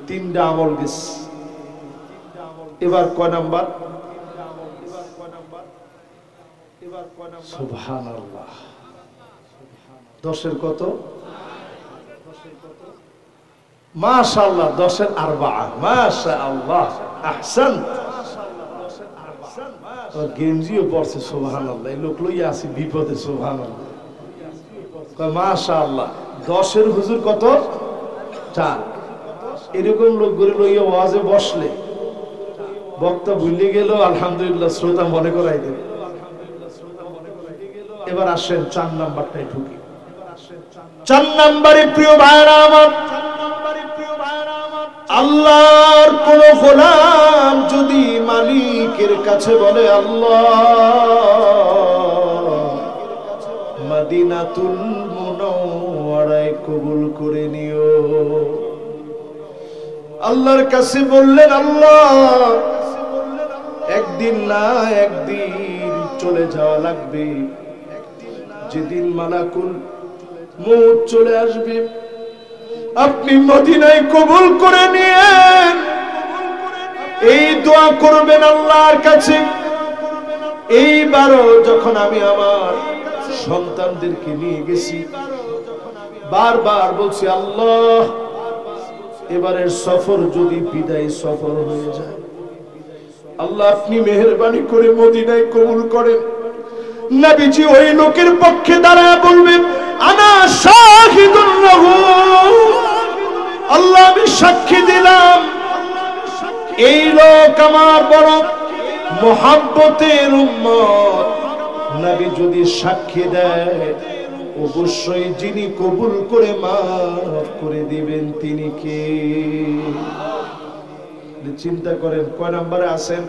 A: তিনটা আমল গেছে। এবার কয় নাম্বার? সুবহানাল্লাহ। 10-এর কত? মাশাআল্লাহ, 10-এর 4। মাশাআল্লাহ, আহসান। গেঞ্জিও পড়ছে, সুবহানাল্লাহ। এই লোক লইয়া আছি বিপদে, সুবহানাল্লাহ। মাশাআল্লাহ। 10-এর হুজুর কত? 4। এরকম লোক করে লইয়া ওয়াজে বসলে বক্তা ভুলে গেল, আলহামদুলিল্লাহ, শ্রোতা মনে করাই দেবে। এবার আসেন 4 নাম্বারটাই ঢুকি। 4 নাম্বারে প্রিয় ভাইরা আমার, আল্লাহর কোন গোলাম যদি মালিকের কাছে বলে, আল্লাহ মদিনাতুল মুনাওয়ারায় কবুল করে নিও। আল্লাহর কাছে বললেন, আল্লাহ একদিন না একদিন চলে যাওয়া লাগবে, যেদিন মালাকুল মউত চলে আসবে, আপনি মদিনায় কবুল করে নিয়েন। এই দোয়া করবেন আল্লাহর কাছে। এইবারও যখন আমি আমার সন্তানদেরকে নিয়ে গেছি, বারবার বলছি, আল্লাহ এবারের সফর যদি বিদায় সফর হয়ে যায়, আল্লাহ আপনি মেহেরবানি করে মদিনায় কবুল করেন। নবীজি ওই লোকের পক্ষে দাঁড়ায় বলবেন, আনা শাহিদুন লাহু, আল্লাহ আমি সাক্ষী দিলাম এই লোক আমার বড় মুহাব্বতের উম্মত। নবী যদি সাক্ষী দেয়, অবশ্যই যিনি কবুল করে মাফ করে দিবেন তিনি কে? চিন্তা করেন কয় নম্বরে আছেন?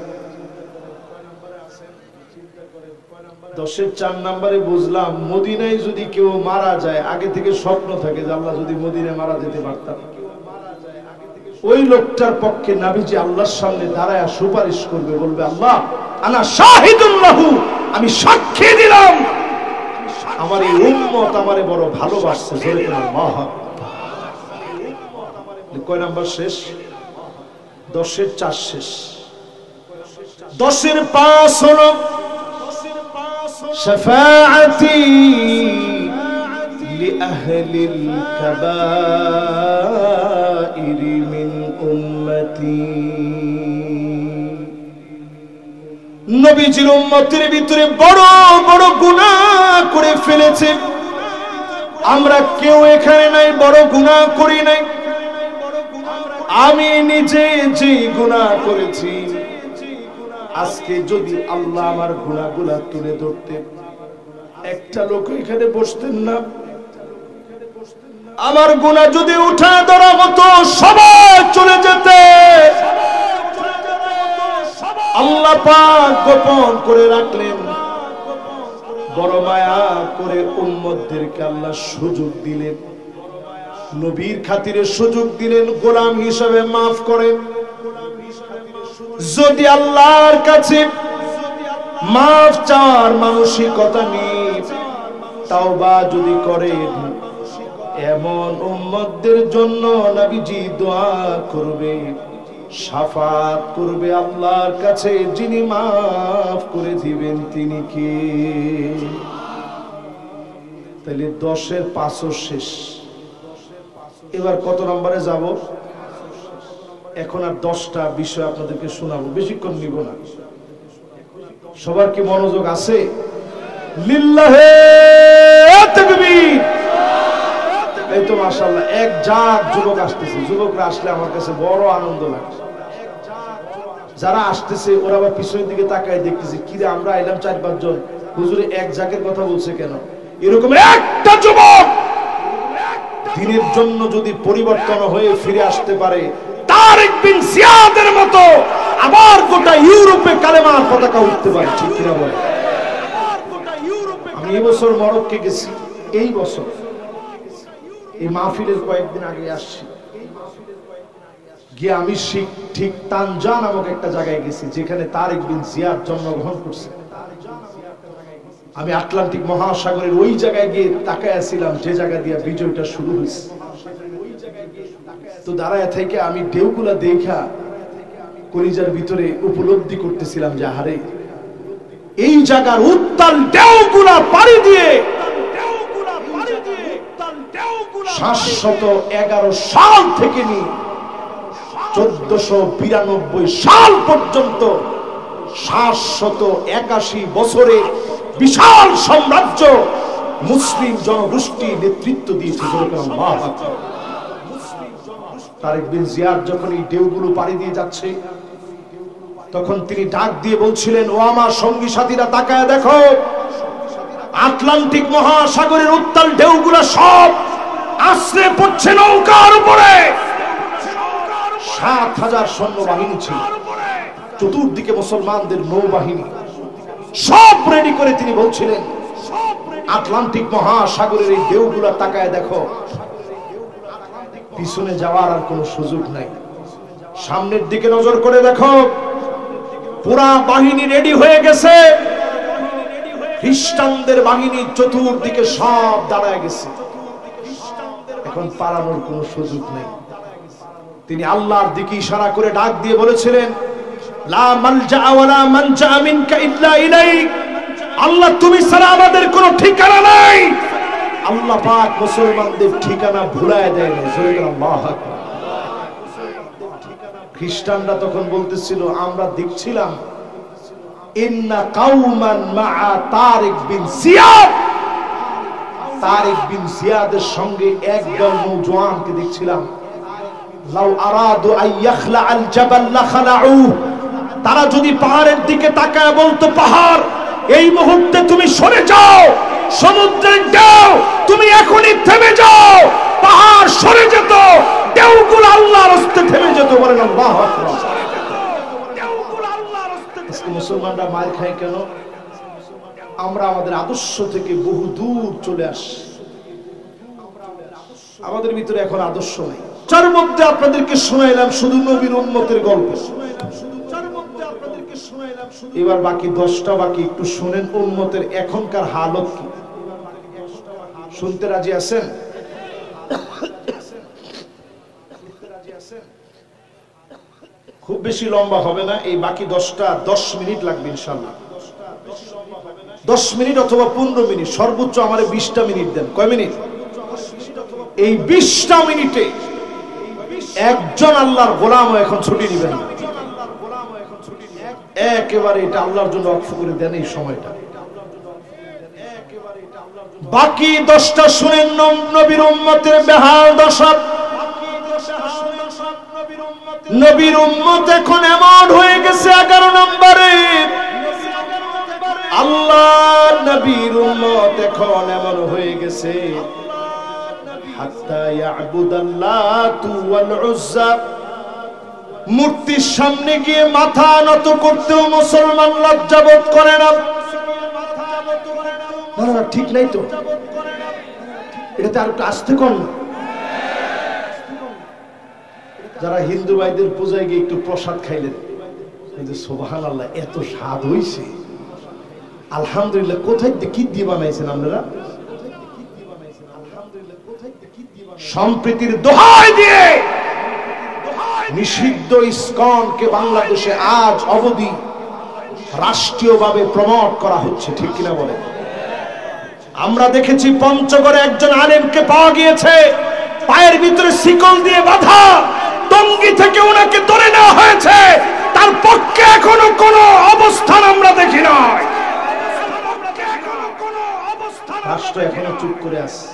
A: 10-এর 4 নম্বরে বুঝলাম, মদিনায় যদি কেউ মারা যায়, আগে থেকে স্বপ্ন থাকে যে আল্লাহ যদি মদিনায় মারা যেতে পারতাম। ওই লোকটার পক্ষে নবীজি আল্লাহর সামনে দাঁড়ায় সুপারিশ করবে, বলবে, আল্লাহ আনা শাহিদুন লাহু, আমি সাক্ষী দিলাম আমার এই উম্মত আমারে বড় ভালোবাসছে। জোরে বলেন আল্লাহ। কয় নাম্বার শেষ? 10-এর 4 শেষ। 10-এর 5 হলো শাফাআতি লিআহলিল কাবাইর মিন উম্মতি। নবীজির উম্মতের ভিতরে বড় বড় গুনাহ করে ফেলেছে, আমরা কেউ এখানে নাই বড় গুনাহ করি নাই। আমি নিজে যে গুনাহ করেছি, আজকে যদি আল্লাহ আমার গুনাহগুলা তুলে ধরতেন, একটা লোক এখানে বসতেন না। আমার গুনাহ যদি উঠা ধরা হতো, সবাই চলে যেতে। আল্লাহ পাক গোপন করে রাখলেন, বড় মায়া করে উম্মতদেরকে আল্লাহ সুযোগ দিলেন, নবীর খাতিরে সুযোগ দিলেন, গোলাম হিসেবে মাফ করেন। যদি আল্লাহর কাছে মাফ চাওয়ার মানসিকতা নিয়ে তাওবা যদি করেন, এমন উম্মতদের জন্য নবীজি দোয়া করবে, শাফাত করবে আল্লাহর কাছে, যিনি মাফ করে দিবেন তিনি কে? তাহলে 10-এর 5 শেষ। এবার কত নম্বরে যাব? এখন আর 10টা বিষয় আপনাদেরকে শোনাবো, বেশিক্ষণ নিব না। সবার কি মনোযোগ আছে? লিল্লাহে তাকবীর। এই তো মাশাআল্লাহ, এক জাত যুবক আসতেছে। যুবকরা আসলে আমার কাছে বড় আনন্দ লাগে। যারা আসতেছে ওরা আবার পিছনের দিকে তাকায় দেখতেছে, কিরে আমরা আইলাম 4-5 জন, হুজুরে এক জাকের কথা বলছে কেন? এরকম একটা যুবক দিনের জন্য যদি পরিবর্তন হয়ে ফিরে আসতে পারে, তারেক বিন জিয়াদের মতো আবার গোটা ইউরোপে কালেমার পতাকা উঠতে পারে। ঠিক কিনা বলে? আমি এই বছর মরক্কো গেছি, এই বছর এই মাহফিলের কয়েকদিন আগে আসছি। গিয়ে আমি ঠিক তানজা নামক একটা জায়গায় গেছি, যেখানে তারেক বিন জিয়াদ জন্মগ্রহণ করছে। আমি আটলান্টিক মহাসাগরের ওই জায়গায় গিয়ে তাকায় ছিলাম, যে জায়গা দিয়ে বিজয়টা শুরু হয়েছে। তো দাঁড়ায় থেকে আমি ঢেউগুলা দেখা কলিজার ভিতরে উপলব্ধি করতেছিলাম যে হারে, এই জায়গার উত্তাল ঢেউগুলা পাড়ি দিয়ে 711 সাল থেকে নিয়ে 1492 সাল পর্যন্ত 781 বছরে বিশাল সাম্রাজ্য মুসলিম জনগোষ্ঠী নেতৃত্ব দিয়েছে। তারেক বিন জিয়াদ যখন এই ঢেউগুলো পাড়ি দিয়ে যাচ্ছে, তখন তিনি ডাক দিয়ে বলছিলেন, ও আমার সঙ্গী সাথীরা তাকায় দেখো, আটলান্টিক মহাসাগরের উত্তাল ঢেউগুলো সব আশ্রে পড়ছে নৌকার উপরে। 7000 সৈন্যবাহিনী ছিল, চতুর্দিকে মুসলমানদের নৌবাহিনী, সব রেডি করে তিনি বলছিলেন, আটলান্টিক মহাসাগরের এই ঢেউগুলো তাকায় দেখো, পিছনে যাওয়ার আর কোনো সুযোগ নাই, সামনের দিকে নজর করে দেখো, পুরা বাহিনী রেডি হয়ে গেছে, খ্রিস্টানদের বাহিনী চতুর্দিকে সব দাঁড়ায় গেছে, এখন পালানোর কোনো সুযোগ নেই। তিনি আল্লাহর দিকে ইশারা করে ডাক দিয়ে বলেছিলেন, লা মালজা ওয়ালা মানজা মিনকা ইল্লা ইলাইক, আল্লাহ তুমি ছাড়া আমাদের কোনো ঠিকানা নাই। আল্লাহ পাক মুসলমানদের ঠিকানা ভুলায় দেয় না। আল্লাহু আকবার। খ্রিস্টানরা তখন বলতেছিল, আমরা দেখছিলাম ইন্না কাওমান মাআ তারিক বিন জিয়াদ, তারিক বিন জিয়াদের সঙ্গে একদল নওজওয়ানকে দেখছিলাম, লাউ আরাদু আন ইয়াখলা আল জাবাল লাখলাউ, তারা যদি পাহাড়ের দিকে তাকায় বলতো, পাহাড় এই মুহূর্তে তুমি সরে যাও, সমুদ্রের ঢেউ তুমি এখনই থেমে যাও, পাহাড় সরে যেত, ঢেউগুলো আল্লাহর রাস্তে থেমে যেত। বলেন আল্লাহু আকবার। আজকে মুসলমানরা মার খায় কেন? আমরা আমাদের আদর্শ থেকে বহু দূর চলে আসি, আমাদের ভিতরে এখন আদর্শ নেই। যার মধ্যে আপনাদেরকে শোনাইলাম শুধু নবীর উম্মতের গল্প, এবার বাকি 10টা বাকি একটু শুনেন উম্মতের এখনকার হালত কি। শুনতে রাজি আছেন? খুব বেশি লম্বা হবে না, এই বাকি 10টা 10 মিনিট লাগবে ইনশাআল্লাহ। 10 মিনিট অথবা 15 মিনিট, সর্বোচ্চ আমারে 20টা মিনিট দেন। কয় মিনিট? এই 20টা মিনিটে একজন আল্লাহর গোলামও এখন ছুটি নেবেন না, একেবারে এটা আল্লাহর জন্য ওয়াকফ করে দেন এই সময়টা। বাকি 10টা শুনেন নবীর উম্মতের বেহাল দশা। নবীর উম্মত এখন এমন হয়ে গেছে 11 নম্বরে, আল্লাহ নবীর উম্মত এখন এমন হয়ে গেছে, হাত্তা ইয়াবুদাল্লাতু ওয়াল উজ্জা, মূর্তির সামনে গিয়ে মাথা নত করতেও মুসলমান লজ্জাবোধ করে না। না ঠিক নাই তো, এটাতে আর একটু আস্তে কর না। যারা হিন্দু ভাইদের পূজায় গিয়ে একটু প্রসাদ খাইলেন, সুবহানাল্লাহ এত স্বাদ হইছে, আলহামদুলিল্লাহ, কোথায় কি দিয়ে বানাইছেন আপনারা? সম্প্রীতির দোহাই দিয়ে নিষিদ্ধ ইসকনকে বাংলাদেশে আজ অবধি রাষ্ট্রীয়ভাবে প্রমোট করা হচ্ছে, ঠিক কিনা বলেন? আমরা দেখেছি পঞ্চগড়ে একজন আলেমকে পাওয়া গিয়েছে, পায়ের ভিতরে শিকল দিয়ে বাঁধা, টঙ্গী থেকে ওনাকে ধরে নেওয়া হয়েছে, তার পক্ষে এখনো কোনো অবস্থান আমরা দেখি নাই। রাষ্ট্র এখনো চুপ করে আছে,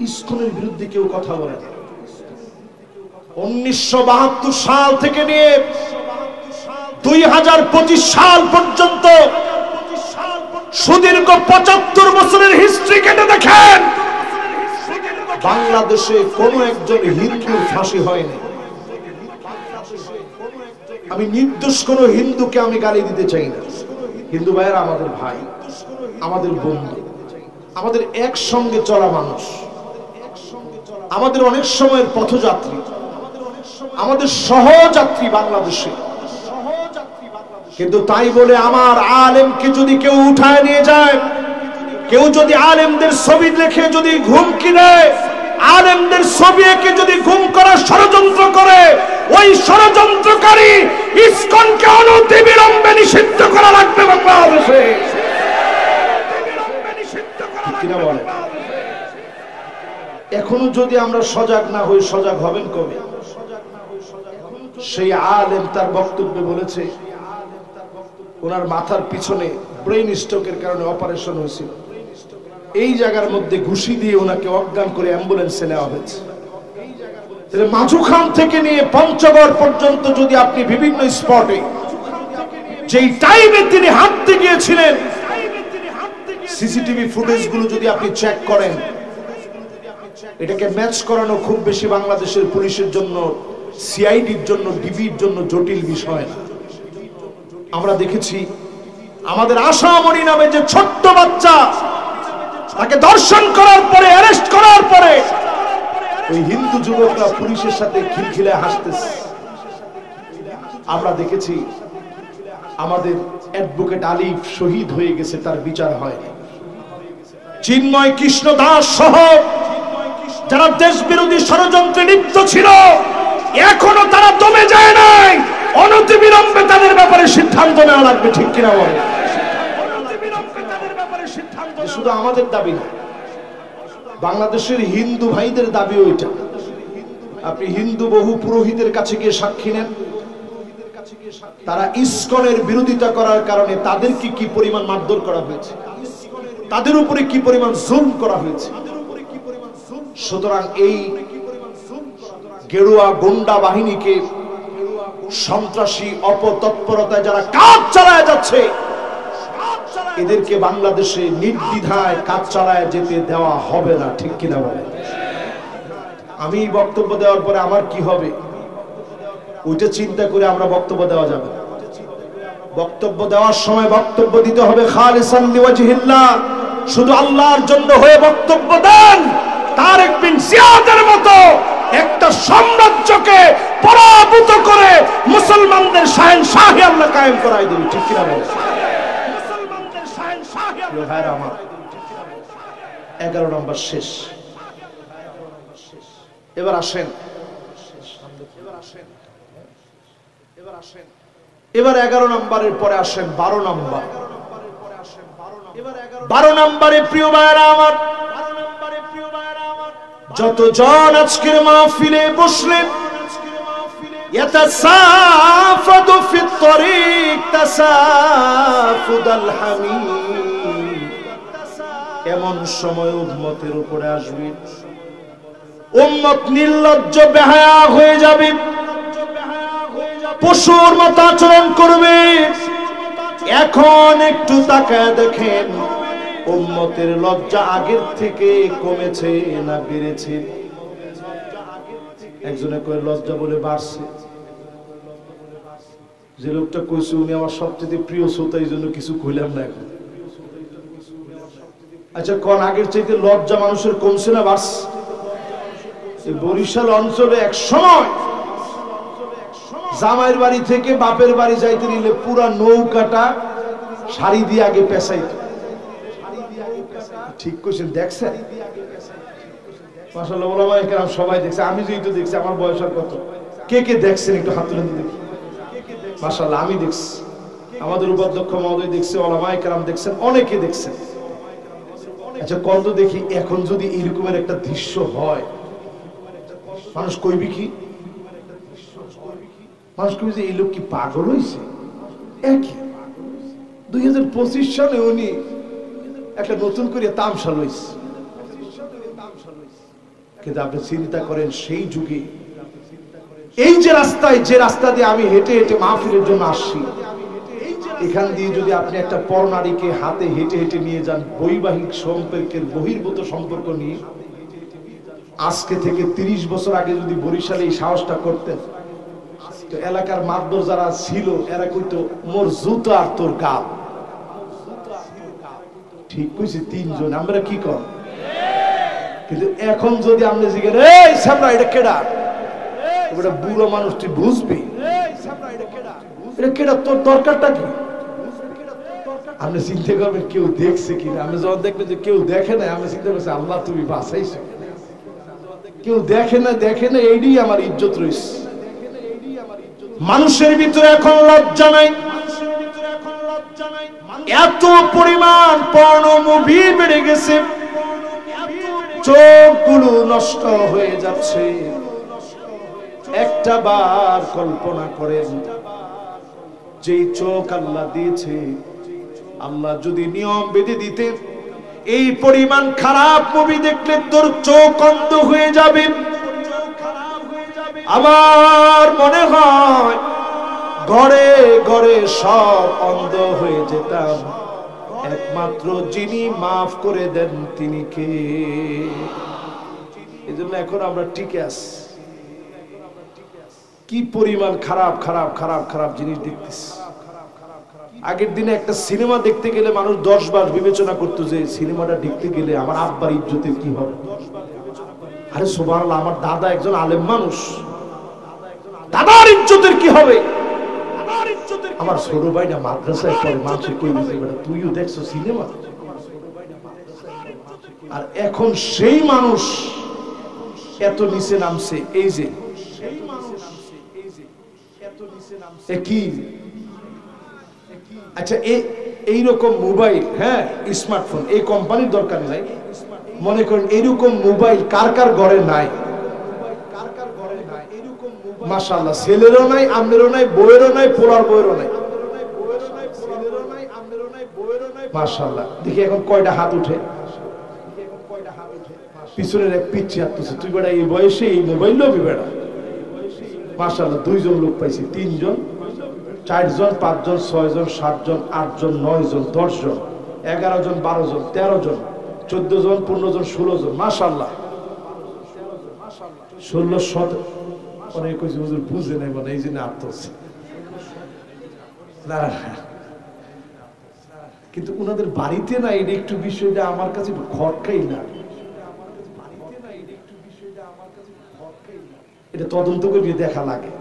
A: ইসকনের বিরুদ্ধে কেউ কথা বলে না। 1972 সাল থেকে নিয়ে 2025 সাল পর্যন্ত সুদীর্ঘ 75 বছরের হিস্ট্রি কেটে দেখেন, বাংলাদেশে কোন একজন হিন্দুর ফাঁসি হয়নি। আমি নির্দোষ কোন হিন্দুকে আমি গালি দিতে চাই না, হিন্দু ভাইয়েরা আমাদের ভাই, আমাদের বন্ধু, আমাদের একসঙ্গে চলা মানুষ, আমাদের অনেক সময়ের পথযাত্রী। আমাদের সহযাত্রী বাংলাদেশে। কিন্তু তাই বলে আমার আলেমকে যদি কেউ উঠায় নিয়ে যায়, কেউ যদি আলেমদের ছবি দেখে যদি ঘুমকি দেয়, আলেমদের ছবি এঁকে যদি গুম করার ষড়যন্ত্র করে, ওই ষড়যন্ত্রকারী ইসকনকে অনতিবিলম্বে নিষিদ্ধ করা লাগবে বাংলাদেশে। কিনা বলে? এখনো যদি আমরা সজাগ না হই, সজাগ হবেন কবে? সেই আলেম তার বক্তব্যে বলেছে ওনার মাথার পিছনে ব্রেইন স্ট্রোকের কারণে অপারেশন হয়েছিল, এই জায়গার মধ্যে ঘুষি দিয়ে ওনাকে অজ্ঞান করে অ্যাম্বুলেন্সে নেওয়া হয়েছে। মাঝুখান থেকে নিয়ে পঞ্চগড় পর্যন্ত যদি আপনি বিভিন্ন স্পটে যেই টাইমে তিনি হাঁটতে গিয়েছিলেন, সিসিটিভি ফুটেজ গুলো যদি আপনি চেক করেন, এটাকে ম্যাচ করানো খুব বেশি বাংলাদেশের পুলিশের জন্য, সিআইডির জন্য, ডিবির জন্য জটিল বিষয় না। আমরা দেখেছি আমাদের আশামণি নামে যে ছোট্ট বাচ্চা, তাকে ধর্ষণ করার পরে, অ্যারেস্ট করার পরে ওই হিন্দু যুবকরা পুলিশের সাথে খিলখিলে হাসতেছে। আমরা দেখেছি আমাদের অ্যাডভোকেট আলিফ শহীদ হয়ে গেছে, তার বিচার হয়। চিন্ময় কৃষ্ণ দাস সহ যারা দেশ বিরোধী ষড়যন্ত্রে লিপ্ত ছিল, এখনো তারা দমে যায় নাই। অনতিবিলম্বে তাদের ব্যাপারে সিদ্ধান্ত নেওয়া লাগবে, ঠিক কিনা বলে? শুধু আমাদের দাবি না, বাংলাদেশের হিন্দু ভাইদের দাবি ওইটা। আপনি হিন্দু বহু পুরোহিতের কাছে গিয়ে সাক্ষী নেন, তারা ইসকনের বিরোধিতা করার কারণে তাদেরকে কি পরিমাণ মারধর করা হয়েছে, তাদের উপরে কি পরিমাণ জুলুম করা হয়েছে। সুতরাং এই গেরুয়া গুন্ডা বাহিনীকে সন্ত্রাসী অপতৎপরতায় যারা কাজ চালায় যাচ্ছে, এদেরকে বাংলাদেশে নির্দ্বিধায় কাজ চালায় যেতে দেওয়া হবে না, ঠিক কিনা বলে? আমি বক্তব্য দেওয়ার পরে আমার কি হবে ওইটা চিন্তা করে আমরা বক্তব্য দেওয়া যাবে। বক্তব্য দেওয়ার সময় বক্তব্য দিতে হবে খালিসান লিওয়াজহিল্লাহ, শুধু আল্লাহর জন্য হয়ে বক্তব্য দেন। তারেক বিন জিয়াদের মতো একটা সাম্রাজ্যকে পরাভূত করে মুসলমানদের শাহেনশাহী আল্লাহ কায়েম করাই দিবেন, ঠিক কিনা বলে? 11 নম্বর শেষ। এবার আসেন, এবার 11 নম্বরের পরে আসেন 12 নম্বর। 12 নম্বরে প্রিয় ভাইরা আমার, যতজন আজকের মাহফিলে বসলেন, ইয়াতাসাফাদু ফিত তরিক তাসাফুদাল হামিম, এমন সময় উম্মতের উপরে আসবে, উম্মত নির্লজ্জ বেহায়া হয়ে যাবে, পশুর মতো আচরণ করবে। এখন একটু তাকায় দেখেন উম্মতের লজ্জা আগের থেকে কমেছে না বেড়েছে? একজনে কয় লজ্জা বলে বাড়ছে। যে লোকটা কইছে উনি আমার সবচেয়ে প্রিয় শ্রোতা, এই জন্য কিছু কইলাম না এখন। আচ্ছা কোন আগের চাইতে লজ্জা মানুষের কমছে না বাড়ছে? বরিশাল অঞ্চলে এক সময় জামাইয়ের বাড়ি থেকে বাপের বাড়ি যাইতে নিলে পুরা নৌকাটা শাড়ি দিয়ে আগে পেঁচাইত। ঠিক কইছেন, দেখছেন? মাশাআল্লাহ ওলামায়ে কেরাম সবাই দেখছে, আমি যেহেতু দেখছি, আমার বয়স আর কত, কে কে দেখছেন একটু হাত তুলে দেখি। মাশাআল্লাহ আমি দেখছি, আমাদের উপাধ্যক্ষ মহোদয় দেখছে, ওলামায়ে কেরাম দেখছেন, অনেকে দেখছেন। আচ্ছা কত দেখি, এখন যদি এরকমের একটা দৃশ্য হয়, মানুষ কইবি কি? মানুষ কইবে যে এই লোক কি পাগল হয়েছে? 2025 সালে উনি একটা নতুন করে তামসা লইছে। কিন্তু আপনি চিন্তা করেন সেই যুগে এই যে রাস্তায়, যে রাস্তা দিয়ে আমি হেঁটে হেঁটে মাহফিলের জন্য আসছি, এখান দিয়ে যদি আপনি একটা পরনারীকে হাতে হেঁটে হেঁটে নিয়ে যান, বৈবাহিক সম্পর্কের বহির্ভূত সম্পর্ক নিয়ে, আজকে থেকে 30 বছর আগে যদি বরিশালে এই সাহসটা করতেন, তো এলাকার মাতবর যারা ছিল এরা কইতো মোর জুতা আর তোর গাল। ঠিক কইছি, 3 জন আমরা কি কর। কিন্তু এখন যদি আপনি জিজ্ঞেস, এই সামরা এটা কেডা, এবারে বুড়ো মানুষ তুই বুঝবি এটা কেডা, তোর দরকারটা কি? আপনি চিন্তা করবেন কেউ দেখছে কিনা। আমি যখন দেখবেন যে কেউ দেখে না, আমি চিন্তা করছি আল্লাহ তুমি বাঁচাইছো। কেউ দেখে না, এইটাই আমার ইজ্জত রয়েছে। মানুষের ভিতরে এখন লজ্জা নাই, এত পরিমাণ পর্ণ মুভি বেড়ে গেছে, চোখগুলো নষ্ট হয়ে যাচ্ছে। একটা বার কল্পনা করেন, যে চোখ আল্লাহ দিয়েছে, আল্লাহ যদি নিয়ম বেঁধে দিতেন এই পরিমাণ খারাপ মুভি দেখলে তোর চোখ অন্ধ হয়ে যাবে, আমার মনে হয় ঘরে ঘরে সব অন্ধ হয়ে যেতাম। একমাত্র যিনি মাফ করে দেন তিনি কে? এই জন্য এখন আমরা টিকে আছি। কি পরিমাণ খারাপ খারাপ খারাপ খারাপ জিনিস দেখতেছি। আগের দিনে একটা সিনেমা দেখতে গেলে মানুষ 10 বার বিবেচনা করতো যে সিনেমাটা দেখতে গেলে আমার আব্বার ইজ্জতের কি হবে। আরে সুবহানাল্লাহ, আমার দাদা একজন আলেম মানুষ, দাদার ইজ্জতের কি হবে? আমার ছোট ভাইটা মাদ্রাসায় পড়ে, মানুষের কই বুঝে বেটা তুইও দেখছো সিনেমা। আর এখন সেই মানুষ এত নিচে নামছে, এই যে কি আচ্ছা এইরকম মোবাইল, হ্যাঁ স্মার্টফোন, এই কোম্পানির দরকার নাই। মনে করেন এইরকম মোবাইল কার কার ঘরে নাই? মাশাআল্লাহ, ছেলেরও নাই, আমেরও নাই, বউয়েরও নাই, পোলার বউয়েরও নাই। মাশাআল্লাহ, দেখি এখন কয়টা হাত উঠে? পিছনের এক পিচ্ছি হাত তুলছে। তুই বেটা এই বয়সে এই মোবাইল লবি বেটা? মাশাআল্লাহ, 2 জন লোক পাইছি, 3 জন, 4 জন, 5 জন, 6 জন, 7 জন, 8 জন, 9 জন, 10 জন, 11 জন, 12 জন, 13 জন, 14 জন, 15 জন, 16 জন। মাশাআল্লাহ, 16, 17 অনেক কিছু হুজুর বুঝে নাই, মানে এই জন্য আত্মছে না। কিন্তু ওনাদের বাড়িতে না, এটা একটু বিষয়টা আমার কাছে খটকাই না। এটা তদন্ত করে দেখা লাগে।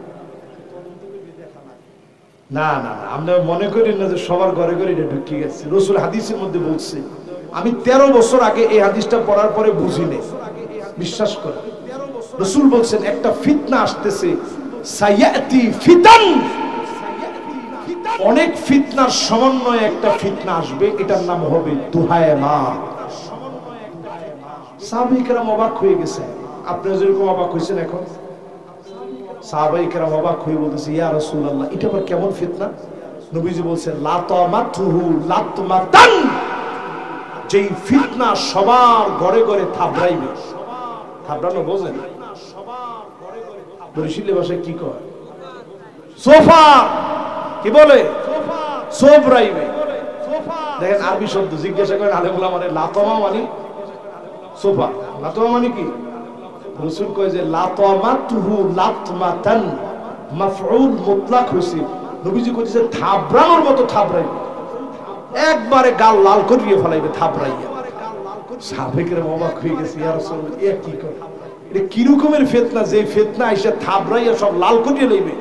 A: না না না, আমরা মনে করি না যে সবার ঘরে ঘরে এটা ঢুকে গেছে। রাসূল হাদিসের মধ্যে বলছে, আমি 13 বছর আগে এই হাদিসটা পড়ার পরে বুঝিনি, বিশ্বাস করে। রাসূল বলছেন একটা ফিতনা আসতেছে, সায়াতি ফিতান, অনেক ফিতনার সমন্বয়ে একটা ফিতনা আসবে, এটার নাম হবে দুহায়মা। সাহাবায়ে কেরাম অবাক হয়ে গেছে। আপনারা যেরকম অবাক হয়েছেন এখন, সাহাবায়ে কেরাম অবাক হয়ে বলতেছে, ইয়া রাসূলুল্লাহ, এটা আবার কেমন ফিতনা? নবীজি বলছেন, লাতামাতুহু লাতমাতান, যেই ফিতনা সবার ঘরে ঘরে থাবড়াইবে। থাবড়ানো বোঝেন? বরিশালী ভাষায় কি কয়? সোফা, কি বলে? সোফরাইবে। দেখেন আরবি শব্দ জিজ্ঞাসা করেন আলেমুল আমারে, লাতমা মানে সোফা, লাতমা মানে কি? রাসূল কয় যে লাতামাতুহু লাতমাতান, মাফউল মুতলাক হইছে। নবীজি কইছে থাবড়ানোর মতো থাবড়াইবে, একবারে গাল লাল করিয়ে ফেলাইবে থাবড়াইয়া। সাহাবায়ে কেরাম অবাক হয়ে গেছে, ইয়া রাসূলুল্লাহ, এ কি করে? এটা কি রকমের ফিতনা যে ফিতনা আইসা থাবড়াইয়া সব লাল করিয়ে লইবে?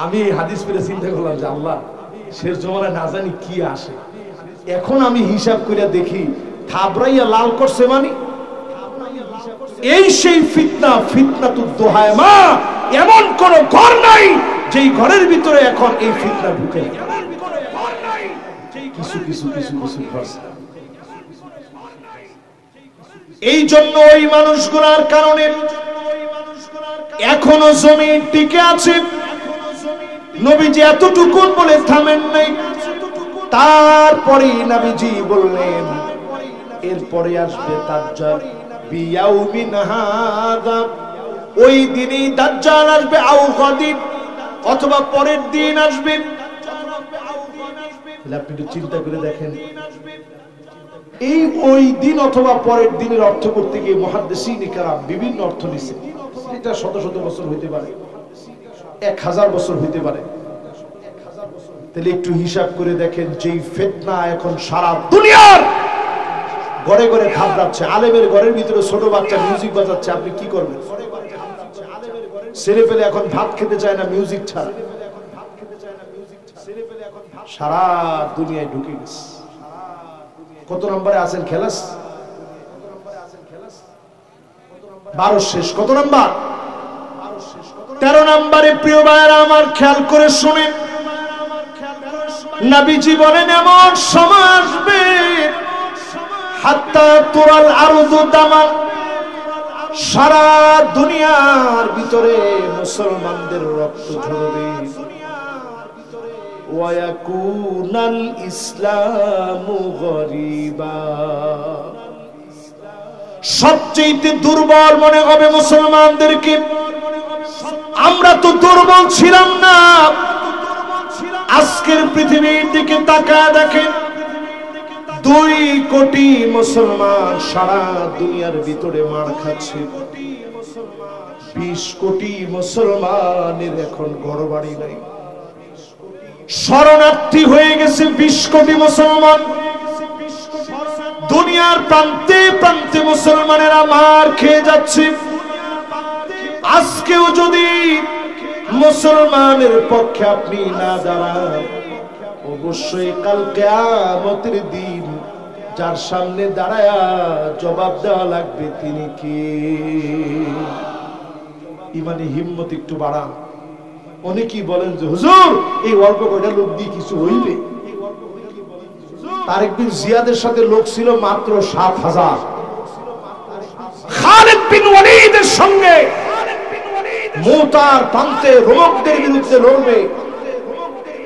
A: আমি এই হাদিস পড়ে চিন্তা করলাম যে আল্লাহ, শেষ জমানায় না জানি কি আসে। এখন আমি হিসাব করে দেখি, থাবড়াইয়া লাল করছে মানে এই সেই ফিতনা, ফিতনাতুদ দুহায়মা। এমন কোন ঘর নাই যেই ঘরের ভিতরে এখন এই ফিতনা ঢুকে না। কিছু কিছু কিছু কিছু ঘর। এই জন্য ওই মানুষগুলোর কারণে এখনো জমি টিকে আছে। নবীজি এতটুকু বলে থামেন নাই, তারপরে নবীজি বললেন এরপরে আসবে দাজ্জাল বিয়াউমিন হাযা, ওই দিনই দাজ্জাল আসবে, আও গাদিব, অথবা পরের দিন আসবে। আপনি একটু চিন্তা করে দেখেন, এই ওই দিন অথবা পরের দিনের অর্থ করতে গিয়ে মুহাদ্দিসিন কেরাম বিভিন্ন অর্থ নিছে। এটা শত শত বছর হইতে পারে, 1000 বছর হইতে পারে। তাহলে একটু হিসাব করে দেখেন, যেই ফিতনা এখন সারা দুনিয়ার ঘরে ঘরে থাবড়াচ্ছে, আলেমের ঘরের ভিতরে ছোট বাচ্চা মিউজিক বাজাচ্ছে, আপনি কি করবেন? ছেলে পেলে এখন ভাত খেতে চায় না মিউজিক ছাড়া, সারা দুনিয়ায় ঢুকে গেছে। কত নম্বরে আছেন খেলাস? 12 শেষ। কত নাম্বার? 13 নম্বরে। প্রিয় ভাইরা আমার, খেয়াল করে শুনেন, নবীজি বলেন এমন সময় আসবে হাত্তা তুরাল আরদু দামান, সারা দুনিয়ার ভিতরে মুসলমানদের রক্ত ঝরবে। ওয়ায়াকুনাল ইসলামু গরিবা, সবচেয়ে দুর্বল মনে হবে মুসলমানদেরকে। আমরা তো দুর্বল ছিলাম না, আজকের পৃথিবীর দিকে তাকায় দেখেন, 2 কোটি মুসলমান সারা দুনিয়ার ভিতরে মার খাচ্ছে। 20 কোটি মুসলমানের এখন ঘরবাড়ি নাই, শরণার্থী হয়ে গেছে 20 কোটি মুসলমান। দুনিয়ার প্রান্তে প্রান্তে মুসলমানেরা মার খেয়ে যাচ্ছে। আজকেও যদি মুসলমানের পক্ষে আপনি না দাঁড়ান, অবশ্যই কাল কিয়ামতের দিন যার সামনে দাঁড়ায়া জবাব দেওয়া লাগবে তিনি কে। ইমানি হিম্মত একটু বাড়ান। অনেকেই বলেন যে হুজুর এই অল্প কয়টা লোক দিয়ে কিছু হইবে। তারেক বিন জিয়াদের সাথে লোক ছিল মাত্র 7000। খালিদ বিন ওয়ালিদের সঙ্গে মুতার প্রান্তে রোমকদের বিরুদ্ধে লড়বে,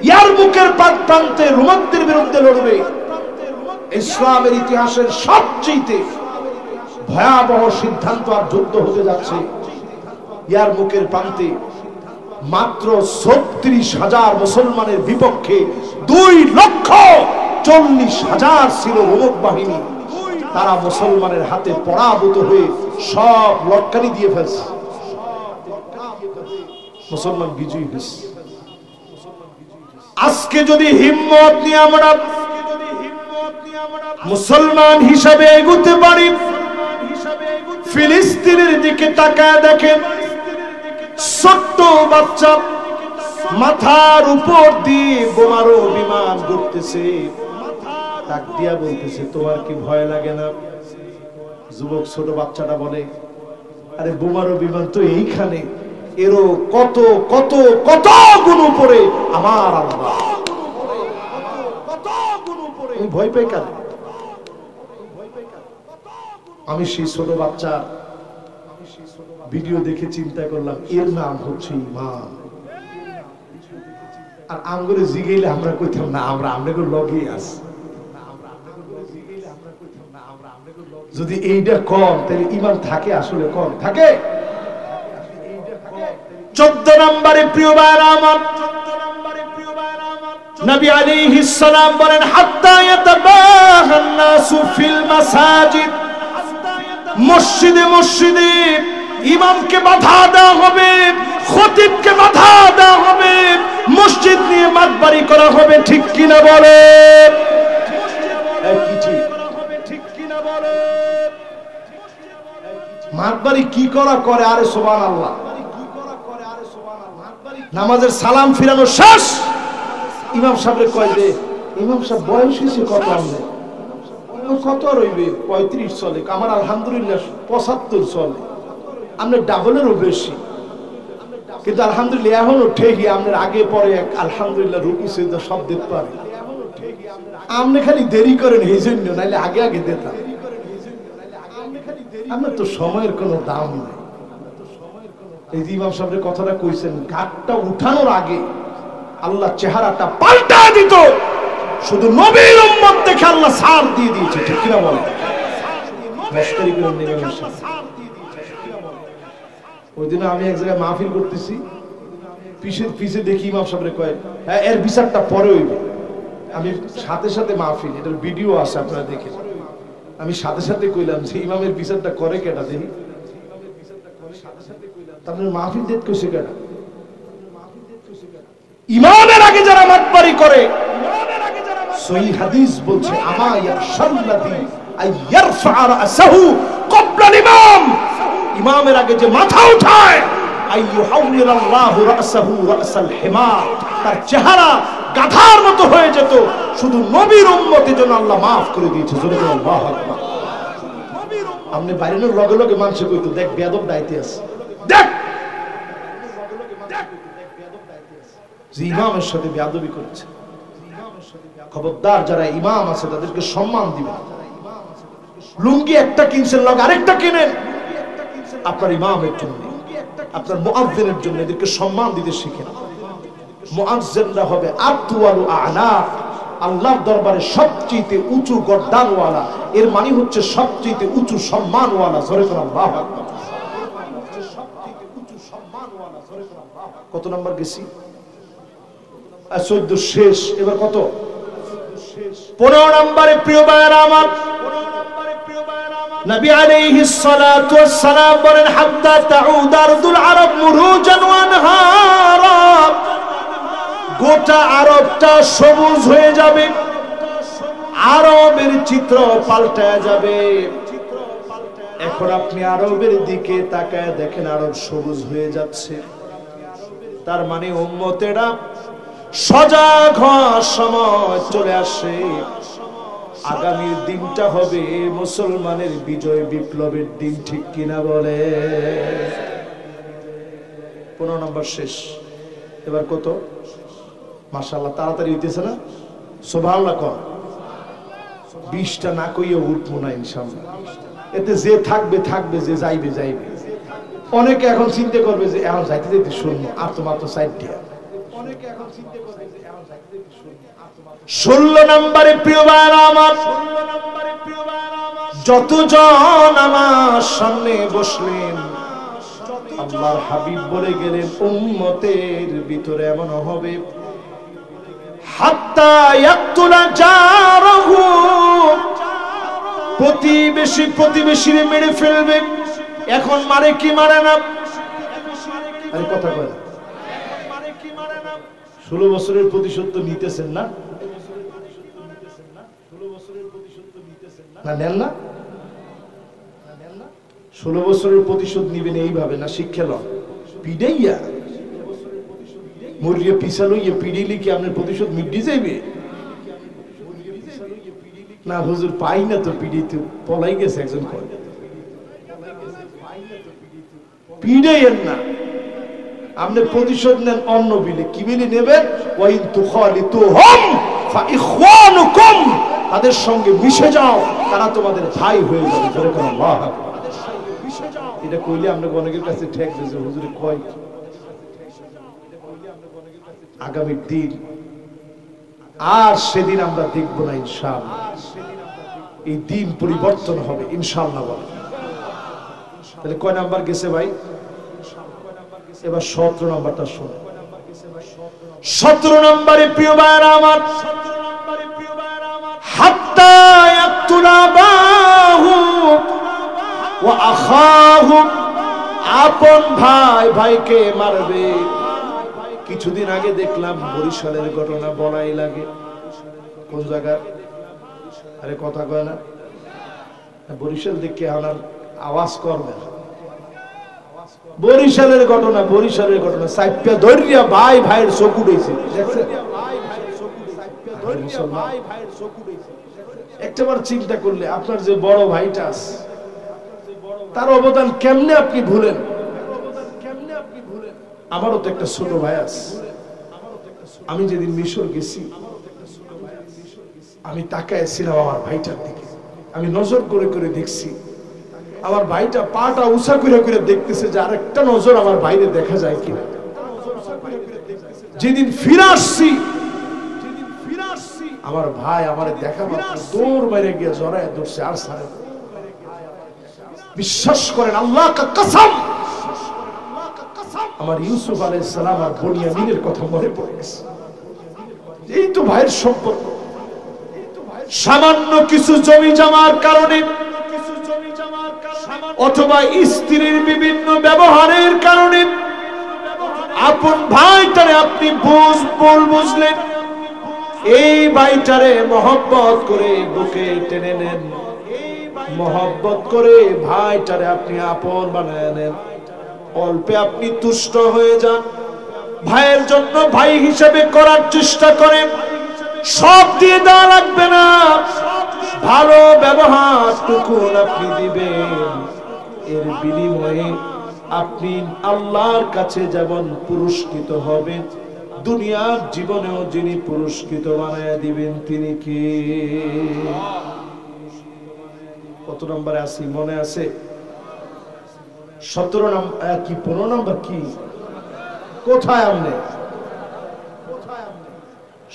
A: ইয়ারমুকের প্রান্তে রোমকদের বিরুদ্ধে লড়বে। ইসলামের ইতিহাসের সবচেয়ে ভয়াবহ সিদ্ধান্ত আর যুদ্ধ হতে যাচ্ছে। ইয়ারমুকের প্রান্তে মাত্র 36,000 মুসলমানের বিপক্ষে 2,40,000 ছিল রোমক বাহিনী। তারা মুসলমানের হাতে পরাভূত হয়ে সব লটকানি দিয়ে ফেলছে। মুসলমান বিজয়ী হয়েছে। আজকে যদি হিম্মত নিয়ে আমরা মুসলমান হিসাবে এগোতে পারি, ফিলিস্তিনের দিকে তাকায় দেখেন, ছোট্ট বাচ্চা মাথার উপর দিয়ে বোমারো বিমান ঘুরতেছে, ডাক দিয়া বলতেছে তোমার কি ভয় লাগে না? যুবক ছোট বাচ্চাটা বলে আরে বোমারো বিমান তো এইখানে, এরও কত কত কত গুণ উপরে আমার আল্লাহ। ভয় পাই কেন? আমি সেই ছোট বাচ্চা ভিডিও দেখে চিন্তা করলাম এর নাম হচ্ছে ইমান। আর আমগরে জিগাইলে আমরা কইতাম না আমরা আমগরে লগে আছি। যদি এইটা কম তাহলে ইমান থাকে, আসলে কম থাকে। 14 নম্বরে প্রিয় ভাইরা আমার, নবী আলাইহিস সালাম বলেন হাত্তা ইয়াতাবাহান নাসু ফিল মাসাজিদ, মসজিদে মসজিদে ইমামকে বাধা দেওয়া হবে, খতিবকে বাধা দেওয়া হবে, মসজিদ নিয়ে মাতবাড়ি করা হবে। ঠিক কিনা বলে? মাতবাড়ি কি করা করে? আরে সুবহানাল্লাহ, নামাজের সালাম ফিরানো শেষ, ইমাম সাহেবরে কয় যে ইমাম সাহেব বয়স হয়েছে কত? আমরা কত রইবে? 35 চলে, আমার আলহামদুলিল্লাহ 75 চলে, আমরা ডাবলেরও বেশি, কিন্তু আলহামদুলিল্লাহ এখনো ঠিকই আপনার আগে পরে এক আলহামদুলিল্লাহ রুকু সিজদা সব দিতে পারে। আপনি খালি দেরি করেন এই জন্য, নাইলে আগে আগে দিতাম। আপনার তো সময়ের কোনো দাম নেই। এই যে ইমাম সাহেবের কথাটা কইছেন, ঘাটটা উঠানোর আগে আল্লাহ চেহারাটা পাল্টা দিত, শুধু নবীর উম্মত দেখে আল্লাহ ছাড় দিয়ে দিয়েছে। ঠিক কিনা বলে? ওই দিন আমি এক জায়গায় মাহফিল করতেছি, পিছে দেখি ইমাম সাহেবরে কয় হ্যাঁ এর বিচারটা পরে হইবে। আমি সাথে সাথে মাহফিল, এটার ভিডিও আছে আপনারা দেখে, আমি সাথে সাথে কইলাম যে ইমামের বিচারটা করে কেটা দেখি। তারপরে মাহফিল দেখতে কইছে কেটা? ইমামের আগে যারা মাতবাড়ি করে, সহিহ হাদিস বলছে আমা ইয়াশাল্লাযী আইয়ারফা রাসাহু ক্বাবলা ইমাম, ইমামের আগে যে মাথা উঠায় আইয়ুহাউলিল্লাহু রাসাহু রাসাল হিমার, তার চেহারা গাধার মতো হয়ে যেত, শুধু নবীর উম্মতের জন্য আল্লাহ মাফ করে দিয়েছে। জোরে বলুন আল্লাহু আকবার। আপনি বাইরের লগে লগে মানুষ কইতো দেখ বেয়াদব দাইতে আছে, দেখ যে ইমামের সাথে বেয়াদবি করেছে। খবরদার, যারা ইমাম আছে তাদেরকে সম্মান দিবেন। লুঙ্গি একটা কিনছেন, লগে আরেকটা কিনেন আপনার ইমামের জন্য, আপনার মুআজ্জিনের জন্য। এদেরকে সম্মান দিতে শিখেন। মুআজ্জিনরা হবে আতওয়ালু আনাক, আল্লাহর দরবারে সবচেয়ে উঁচু গর্দানওয়ালা। এর মানে হচ্ছে সবচেয়ে উঁচু সম্মানওয়ালা। জোরে করে আল্লাহু আকবার। কত নাম্বার গেছি? 14 শেষ। এবার কত? 15 নম্বরে। প্রিয় ভাইরা আমার, নবী আলাইহিস সালাতু ওয়াস সালাম বলেন হাত্তা তাউদ আরদুল আরব মুরুজান ওয়া আনহারা, গোটা আরবটা সবুজ হয়ে যাবে, আরবের চিত্র পাল্টায় যাবে। এখন আপনি আরবের দিকে তাকায় দেখেন, আরব সবুজ হয়ে যাচ্ছে। তার মানে উম্মতেরা সজাগ হওয়ার সময় চলে আসে। আগামীর দিনটা হবে মুসলমানের বিজয় বিপ্লবের দিন, ঠিক কিনা বলে? 15 নম্বর শেষ। এবার কত? মাশাআল্লাহ, তাড়াতাড়ি হইতেছে না? সুবহানাল্লাহ কর। 20টা না কইয়া উঠবো না ইনশাআল্লাহ। এতে যে থাকবে থাকবে, যে যাইবে যাইবে। অনেকে এখন চিন্তা করবে যে এখন যাইতে যাইতে শুনবো, আর তো মাত্র 4টা। 16 নম্বরে প্রিয় ভাইরা আমার, যতজন আমার সামনে বসলেন আল্লাহর হাবিব বলে গেলেন উম্মতের ভিতরে এমন হবে হাত্তা ইয়াকতুলা জারহু, প্রতিবেশী প্রতিবেশীরে মেরে ফেলবে। এখন মারে কি মারে না? আরে কথা কয় না। 16 বছরের প্রতিশোধ তো নিতেছেন না? না নেন না? 16 বছরের প্রতিশোধ নিবেন এইভাবে না? শিক্ষা লন পিড়াইয়া মরিয়ে পিছা লইয়া পিড়াইলে কি আপনার প্রতিশোধ মিটি যাইবে? না হুজুর পাই না তো পিড়াইতে, পলাই গেছে একজন কয়। পিড়াইয়েন না, আপনি প্রতিশোধ নেন অন্য বিলে। কি বিলে নেবেন? ওয়াইন তুখালিতুহুম ফাইখওয়ানুকুম, তাদের সঙ্গে মিশে যাও, তারা তোমাদের ভাই হয়ে যাবে। জোরে করে আল্লাহু আকবার। এটা কইলে আমরা অনেকের কাছে ঠেকবে যে হুজুরে কয়। আগামী দিন আর সেদিন আমরা দেখব না ইনশাআল্লাহ। এই দিন পরিবর্তন হবে ইনশাআল্লাহ। বলে তাহলে কয় নাম্বার গেছে ভাই? এবার 17 নাম্বারটা শুনুন। 17 নম্বরে প্রিয় ভাইরা আমার, হাত্তা ইয়াকতুলা বাহু ওয়া আখাহু, আপন ভাই ভাইকে মারবে। কিছুদিন আগে দেখলাম বরিশালের ঘটনা, বলাই লাগে। কোন জায়গা? আরে কথা কয় না। বরিশাল দেখে আমার আওয়াজ করবে। বরিশালের ঘটনা, বরিশালের ঘটনা। সাইপ্পা ধরিয়া ভাই ভাইয়ের চোখ উঠেছে, দেখছেন? একটাবার চিন্তা করলে আপনার যে বড় ভাইটা আছে তার অবদান কেমনে আপনি ভুলেন? আমারও তো একটা ছোট ভাই আছে। আমি যেদিন মিশর গেছি আমি তাকাইছিলাম আমার ভাইটার দিকে, আমি নজর করে করে দেখছি। আমার ভাইটা পাটা উঁচা করে করে দেখতেছে যে আরেকটা নজর আমার ভাইরে দেখা যায় কিনা। যেদিন ফিরে আসছি আমার ভাই আমার দেখা মাত্র দৌড় বাইরে গিয়ে জড়ায় ধরছে আর ছাড়ে। বিশ্বাস করেন আল্লাহ কা কসম, আমার ইউসুফ আলাইহিস সালাম আর বুনিয়ামিনের কথা মনে পড়ে গেছে। এই তো ভাইয়ের সম্পর্ক। সামান্য কিছু জমি জমার কারণে অথবা স্ত্রীর বিভিন্ন ব্যবহারের কারণে আপন ভাইটারে আপনি বুঝলেন, এই ভাইটারে মহব্বত করে বুকে টেনে নেন, মহব্বত করে ভাইটারে আপনি আপন বানায় নেন। অল্পে আপনি তুষ্ট হয়ে যান, ভাইয়ের জন্য ভাই হিসেবে করার চেষ্টা করেন, সব দিয়ে দেওয়া লাগবে না, ভালো ব্যবহার টুকুন আপনি দিবেন। এর বিনিময়ে আপনি আল্লাহর কাছে যেমন পুরস্কৃত হবেন, দুনিয়ার জীবনেও যিনি পুরস্কৃত বানায় দিবেন তিনি কে? কত নম্বরে আছি মনে আছে? 17 নম্বর কি 15 নম্বর কি? কোথায় আপনি?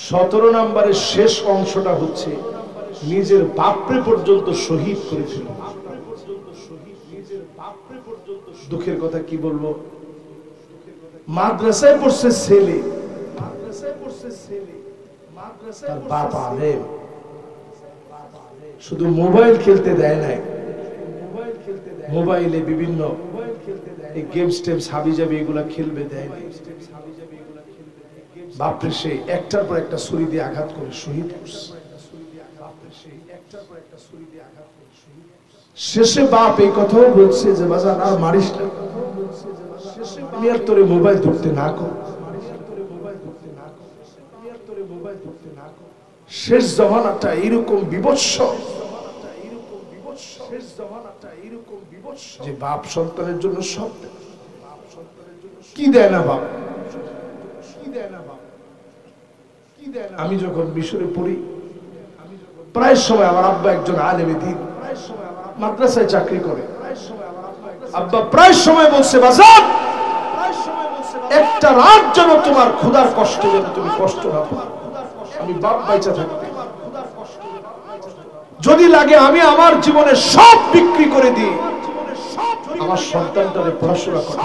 A: 17 নম্বরের শেষ অংশটা হচ্ছে নিজের বাপরে পর্যন্ত শহীদ করেছিল। দুঃখের কথা কি বলবো, মাদ্রাসায় পড়ছে ছেলে, তার বাপ আলেম, শুধু মোবাইল খেলতে দেয় নাই, মোবাইলে বিভিন্ন গেমস টেমস হাবি যাবি এগুলা খেলবে দেয় নাই। বাপরে সে একটার পর একটা ছুরি দিয়ে আঘাত করে শহীদ করছে। শেষে বাপ এই কথাও বলছে যে বাজান আর মারিস না, আমি আর তোরে মোবাইল ধরতে না কর। শেষ জমানাটা এইরকম বিভৎস যে বাপ সন্তানের জন্য সব কি দেয় না বাপ, আমি যখন মিশরে পড়ি প্রায় সময় আমার আব্বা একজন আলেমে দ্বীন মাদ্রাসায় চাকরি করে, আব্বা প্রায় সময় বলছে বাজার একটা রাত যেন তোমার ক্ষুধার কষ্ট যেন তুমি কষ্ট না পাও, আমি বাপ বাইচা থাকতে যদি লাগে আমি আমার জীবনে সব বিক্রি করে দিই, আমার সন্তানটারে পড়াশোনা করে।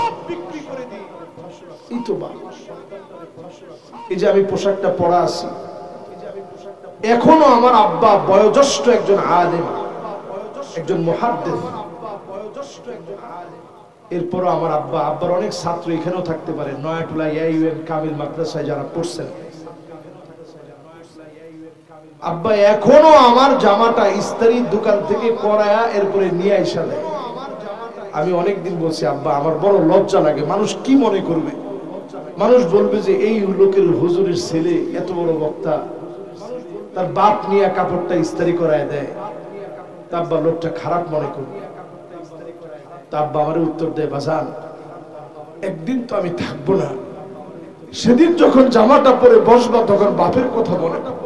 A: এই তো বাপ। এই যে আমি পোশাকটা পরা আছি, এখনো আমার আব্বা বয়োজ্যেষ্ঠ একজন আলেম, একজন মুহাদ্দিস, এরপরও আমার আব্বার অনেক ছাত্র এখানেও থাকতে পারে, নয়াটুলা AUM কামিল মাদ্রাসায় যারা পড়ছেন, আব্বা এখনো আমার জামাটা ইস্তারির দোকান থেকে করায়া এরপরে নিয়ে আইসা দেয়। আমি অনেকদিন বলছি আব্বা আমার বড় লজ্জা লাগে, মানুষ কি মনে করবে, মানুষ বলবে যে এই লোকের হুজুরের ছেলে এত বড় বক্তা, তার বাপ নিয়ে কাপড়টা ইস্তারি করায় দেয়, তা আব্বা লোকটা খারাপ মনে করবে। তা আব্বা আমার উত্তর দেয় বাজান একদিন তো আমি থাকবো না, সেদিন যখন জামাটা পরে বসবা তখন বাপের কথা মনে করবে,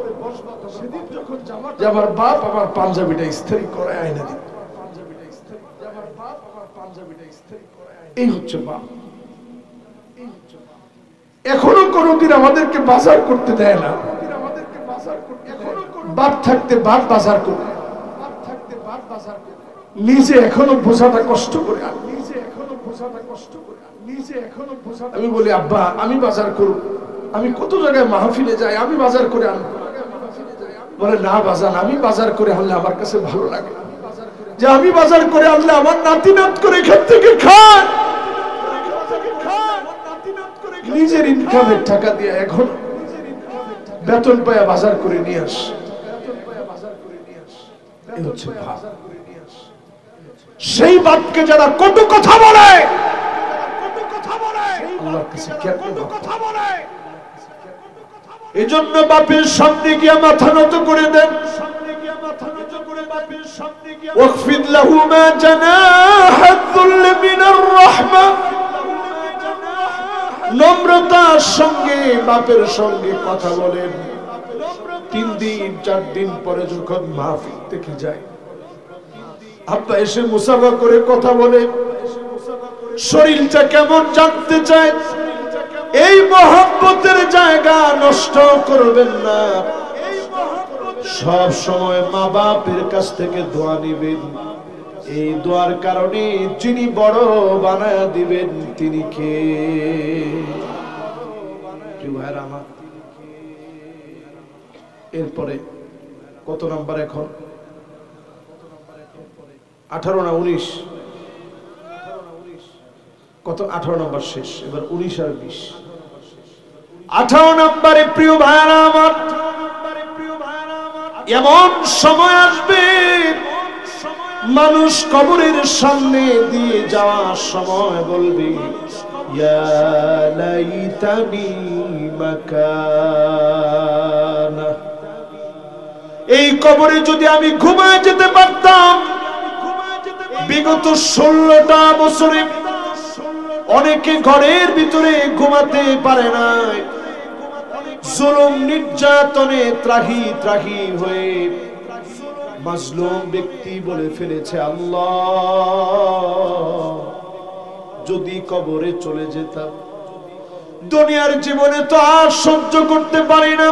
A: যে আমার বাপ আমার পাঞ্জাবিটা ইস্তারি করে আয়না দিত। এই হচ্ছে বাপ। এখনো কোনদিন আমাদেরকে বাজার করতে দেয় না, বাপ থাকতে বাপ বাজার করে, নিজে এখনো বোঝাটা কষ্ট করে, আমি বলি আব্বা আমি বাজার করব, আমি কত জায়গায় মাহফিলে যাই, আমি বাজার করে আনবো। বলে না বাজান আমি বাজার করে আনলে আমার কাছে ভালো লাগে, যে আমি বাজার করে আনলে আমার নাতি নাত করে এখান থেকে খায়, নিজের ইনকামের টাকা দিয়ে এখন বেতন পায়া বাজার করে নিয়ে আস। সেই বাপকে যারা কটু কথা বলে আল্লাহর কাছে কেমন কথা বলে, এজন্য বাপের সামনে গিয়ে মাথা নত করে দেন, ওয়াকফিদ লাহু মা জানাহাদ যুল মিনার রাহমা, নম্রতার সঙ্গে বাপের সঙ্গে কথা বলেন। 3 দিন 4 দিন পরে যখন মাহফিল থেকে যায় আব্বা এসে মুসাফা করে কথা বলে, শরীরটা কেমন জানতে চায়, এই মহব্বতের জায়গা নষ্ট করবেন না, সব সময় মা বাপের কাছ থেকে দোয়া নিবেন, এই দোয়ার কারণে যিনি বড় বানায় দিবেন তিনি কে? এরপরে কত নাম্বার এখন? 18 না 19? কত? 18 নাম্বার শেষ, এবার 19 আর 20। 18 নাম্বারে প্রিয় ভাইরা আমার, এমন সময় আসবে মানুষ কবরের সামনে দিয়ে যাওয়ার সময় বলবে ইয়া লাইতানি মাকানা, এই কবরে যদি আমি ঘুমায় যেতে পারতাম। বিগত 16টা বছরে অনেকে ঘরের ভিতরে ঘুমাতে পারে না, জুলুম নির্যাতনে ত্রাহি ত্রাহি হয়ে মাজলুম ব্যক্তি বলে ফেলেছে আল্লাহ যদি কবরে চলে যেতাম, দুনিয়ার জীবনে তো আর সহ্য করতে পারি না।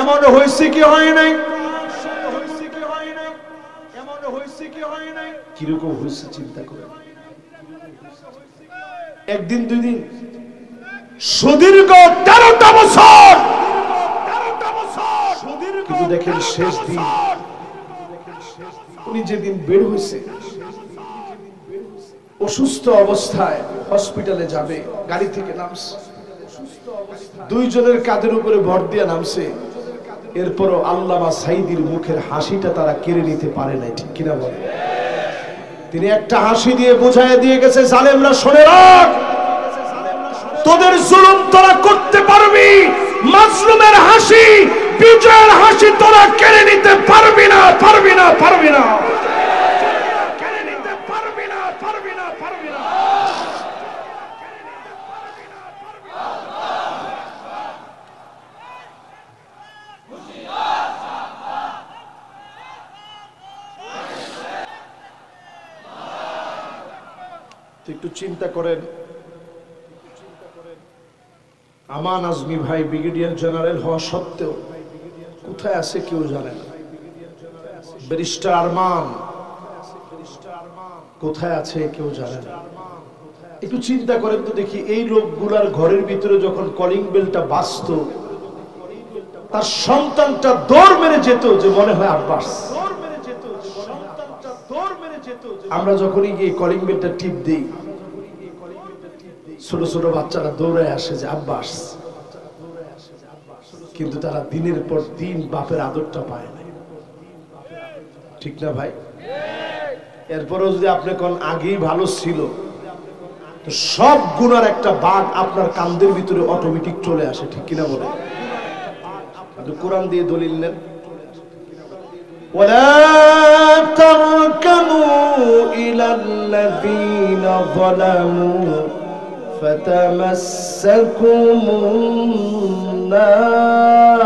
A: এমন হয়েছে কি হয় নাই? কিরকম হয়েছে চিন্তা করে, একদিন দুই দিন, সুদীর্ঘ 13টা বছর। কিন্তু দেখেন শেষ দিন, উনি যেদিন বের হয়েছে অসুস্থ অবস্থায় হসপিটালে যাবে, গাড়ি থেকে নামছে, দুইজনের কাঁধের উপরে ভর দিয়ে নামছে। এরপরও আল্লামা সাইদির মুখের হাসিটা তারা কেড়ে নিতে পারে নাই, ঠিক কিনা বলে? তিনি একটা হাসি দিয়ে বুঝাইয়া দিয়ে গেছে, জালেমরা শুনে রাখ, তোদের জুলুম তোরা করতে পারবি, মাজলুমের হাসি, বিজয়ের হাসি তোরা কেড়ে নিতে পারবি না, পারবি না, পারবি না, কেড়ে নিতে পারবি না, পারবি না, পারবি না। একটু চিন্তা করেন, আমান আজমি ভাই ব্রিগেডিয়ার জেনারেল হওয়া সত্ত্বেও কোথায় আছে কেউ জানে না। ব্যারিস্টার আরমান কোথায় আছে কেউ জানে না। একটু চিন্তা করেন তো দেখি, এই লোকগুলার ঘরের ভিতরে যখন কলিং বেলটা বাজতো, তার সন্তানটা দৌড় মেরে যেত যে মনে হয় আব্বাস। আমরা যখনই গিয়ে কলিং বেলটা টিপ দেই, ছোট ছোট বাচ্চারা দৌড়ে আসে যে আব্বাস, কিন্তু তারা দিনের পর দিন বাপের আদরটা পায় না, ঠিক না ভাই? এরপরেও যদি আপনি কোন আগেই ভালো ছিল, তো সব গুনার একটা বাঘ আপনার কান্দের ভিতরে অটোমেটিক চলে আসে, ঠিক কিনা বলে? কোরআন দিয়ে দলিল নেন, ولا تركنوا إلى الذين ظلموا فتمسكم النار।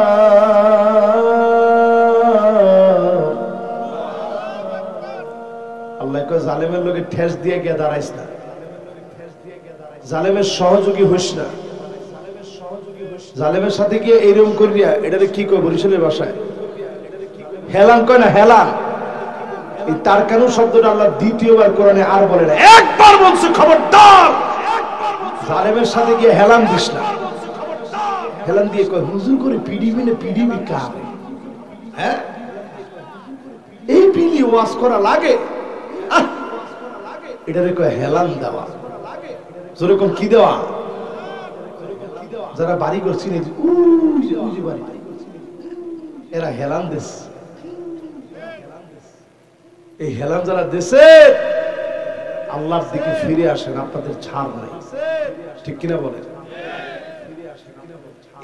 A: আল্লাহ কয় জালেমের লোকে ঠেস দিয়ে গিয়ে দাঁড়াইস না, জালেমের সহযোগী হইস না, জালেমের সাথে গিয়ে এইরকম করিয়া, এটারে কি কয় বরিশালের ভাষায় হেলান কয় না, হেলান। এই তারকানু শব্দটা আল্লাহ দ্বিতীয়বার কোরআনে আর বলে না, একবার বলছে খবরদার জালেমের সাথে গিয়ে হেলান দিস না। হেলান দিয়ে কয় হুজুর করে পিডিবি না, পিডিবি কার? হ্যাঁ, এই পিডি ওয়াজ করা লাগে, এটারে কয় হেলান দেওয়া। যেরকম কি দেওয়া, যারা বাড়ি করছি বাড়ি, এরা হেলান দেশ। এই হেলান যারা দেশে, আল্লাহর দিকে ফিরে আসেন, আপনাদের ছাড় নাই, ঠিক কিনা বলেন?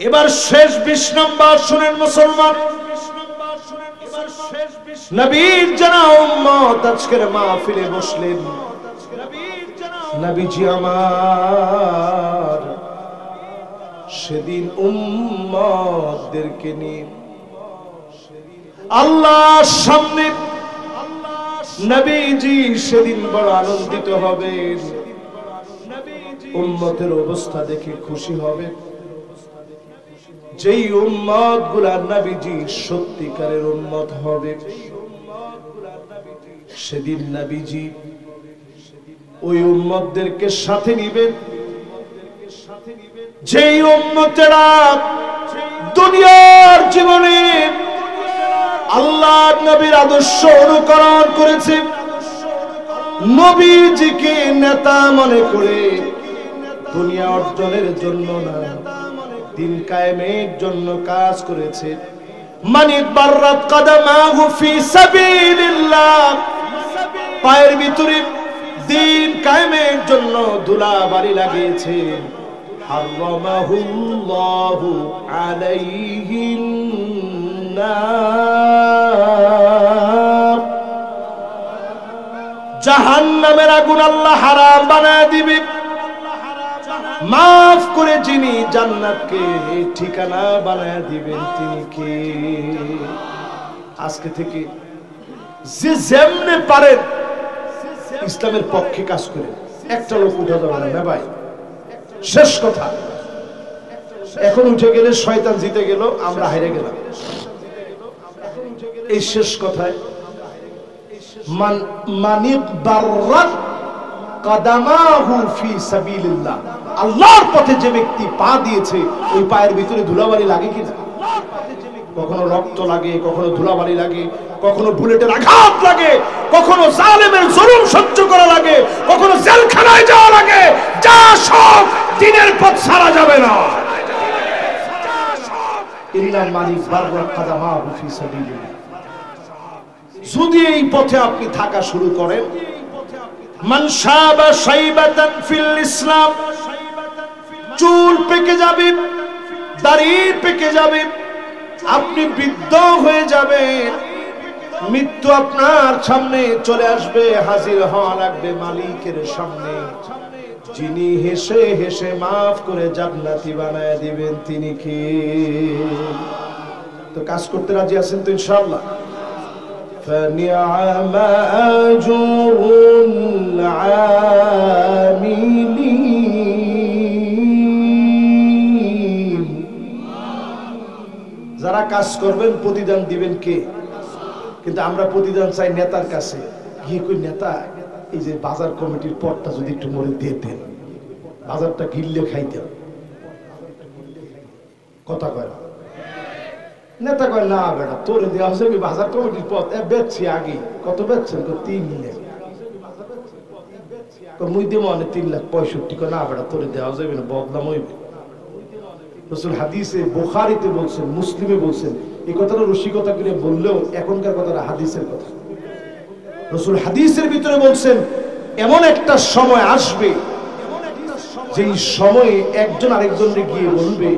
A: এবার শেষ 20 নম্বর শুনেন মুসলমান, নবীর জানা উম্মত আজকের মাহফিলে বসলেন। নবীজি আমার সেদিন উম্মতদেরকে নিয়ে আল্লাহর সামনে, নবীজি সেদিন বড় আনন্দিত হবেন, উম্মতের অবস্থা দেখে খুশি হবে। যেই উম্মত গুলা নবীজি সত্যিকারের উম্মত হবে, সেদিন নবীজি ওই উম্মতদেরকে সাথে নিবেন, যেই উম্মতেরা দুনিয়ার জীবনে আল্লাহর নবীর আদর্শ অনুকরণ করেছে, নবীজিকে নেতা মনে করে দুনিয়া অর্জনের জন্য না, দিন কায়েমের জন্য কাজ করেছে। মানিক বাররাত কদমাহু ফি সাবিলিল্লাহ, পায়ের ভিতরে দিন কায়েমের জন্য ধুলাবালি লাগিয়েছেন। হারামাহুল্লাহু আলাইহিন নার, জাহান্নামের আগুন আল্লাহ হারাম বানায় দিবে। মাফ করে যিনি জান্নাতকে ঠিকানা বানায় দিবেন তিনি কে? আজকে থেকে যে যেমনে পারেন ইসলামের পক্ষে কাজ করে। একটা লোক উঠে যাবে না ভাই, শেষ কথা। এখন উঠে গেলে শয়তান জিতে গেল, আমরা হেরে গেলাম। এই শেষ কথায় মানিক বাররাত কাদামাহু ফি সাবিলিল্লাহ, আল্লাহর পথে যে ব্যক্তি পা দিয়েছে ওই পায়ের ভিতরে ধুলাবালি লাগে কিনা? কখনো রক্ত লাগে, কখনো ধুলাবালি লাগে, কখনো বুলেটের আঘাত লাগে, কখনো জালেমের জুলুম সহ্য করা লাগে, কখনো জেলখানায় যাওয়া লাগে। যা সব দিনের পথ ছাড়া যাবে না। ইল্লাল মানিক বাররাত কাদামাহু ফি সাবিলিল্লাহ, যদি এই পথে আপনি থাকা শুরু করেন, মান শাবা শাইবাতান ফিল ইসলাম, চুল পেকে যাবে, দাড়ি পেকে যাবে, আপনি বৃদ্ধ হয়ে যাবেন, মৃত্যু আপনার সামনে চলে আসবে, হাজির হওয়া লাগবে মালিকের সামনে, যিনি হেসে হেসে মাফ করে জান্নাতি বানায় দিবেন তিনি কে? তো কাজ করতে রাজি আছেন তো ইনশাআল্লাহ? فنعم أجر العاملين, যারা কাজ করবেন প্রতিদান দিবেন কে? কিন্তু আমরা প্রতিদান চাই নেতার কাছে গিয়ে। কই নেতা, এই যে বাজার কমিটির পদটা যদি একটু মরে দিয়ে দেন, বাজারটা গিললে খাইতেন। কথা কয় নেতা, কয় না বেটা তোরে দেওয়া হচ্ছে বাজার কমিটির পদ বেচছি আগে। কত বেচছেন? 3 লাখ। মুই দেব মানে 3,65,000। না বেটা তোরে দেওয়া যাবে না, বদনাম হইবে। রাসূল হাদিসে বুখারীতে বলছেন, মুসলিমে বলছেন। এই কথাটা রসিকতা করে বললেও এখনকার কথাটা হাদিসের কথা। রাসূল হাদিসের ভিতরে বলছেন এমন একটা সময় আসবে যেই সময়ে একজন আরেকজনকে গিয়ে বলবে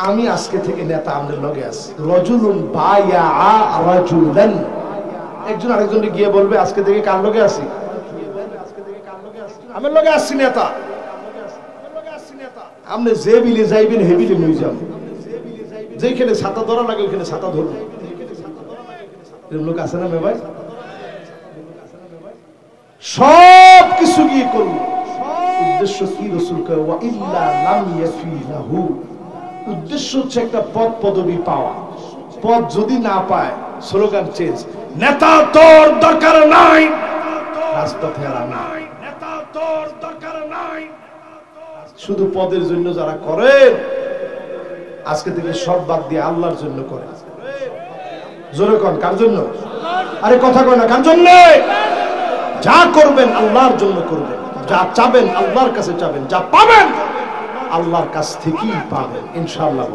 A: আমি আজকে থেকে নেতা আমাদের লগে আছি। রাজুলুন বায়া রাজুলান, একজন আরেকজনকে গিয়ে বলবে আজকে থেকে কার লগে আছি? আমার লগে আছি নেতা। আপনি যে বিলে যাইবেন হে বিলে লই যান, যেখানে ছাতা ধরা লাগে ওখানে ছাতা ধরবেন। এরকম লোক আছে না ভাই? সব কিছু গিয়ে করব, উদ্দেশ্য কি? রাসূল কয় ওয়া ইল্লা লাম ইয়াফি লাহু, উদ্দেশ্য হচ্ছে একটা পদ পদবি পাওয়া। পদ যদি না পায় স্লোগান চেঞ্জ, নেতা তোর দরকার নাই, রাজপথে আর নাই, নেতা তোর দরকার নাই। শুধু পদের জন্য যারা করেন আজকে থেকে সব বাদ দিয়ে আল্লাহর জন্য করে। জোরে কোন কার জন্য? আরে কথা কয় না, কার জন্য? যা করবেন আল্লাহর জন্য করবেন, যা চাবেন আল্লাহর কাছে চাবেন, যা পাবেন আল্লাহর কাছ থেকেই পাবেন ইনশাআল্লাহ।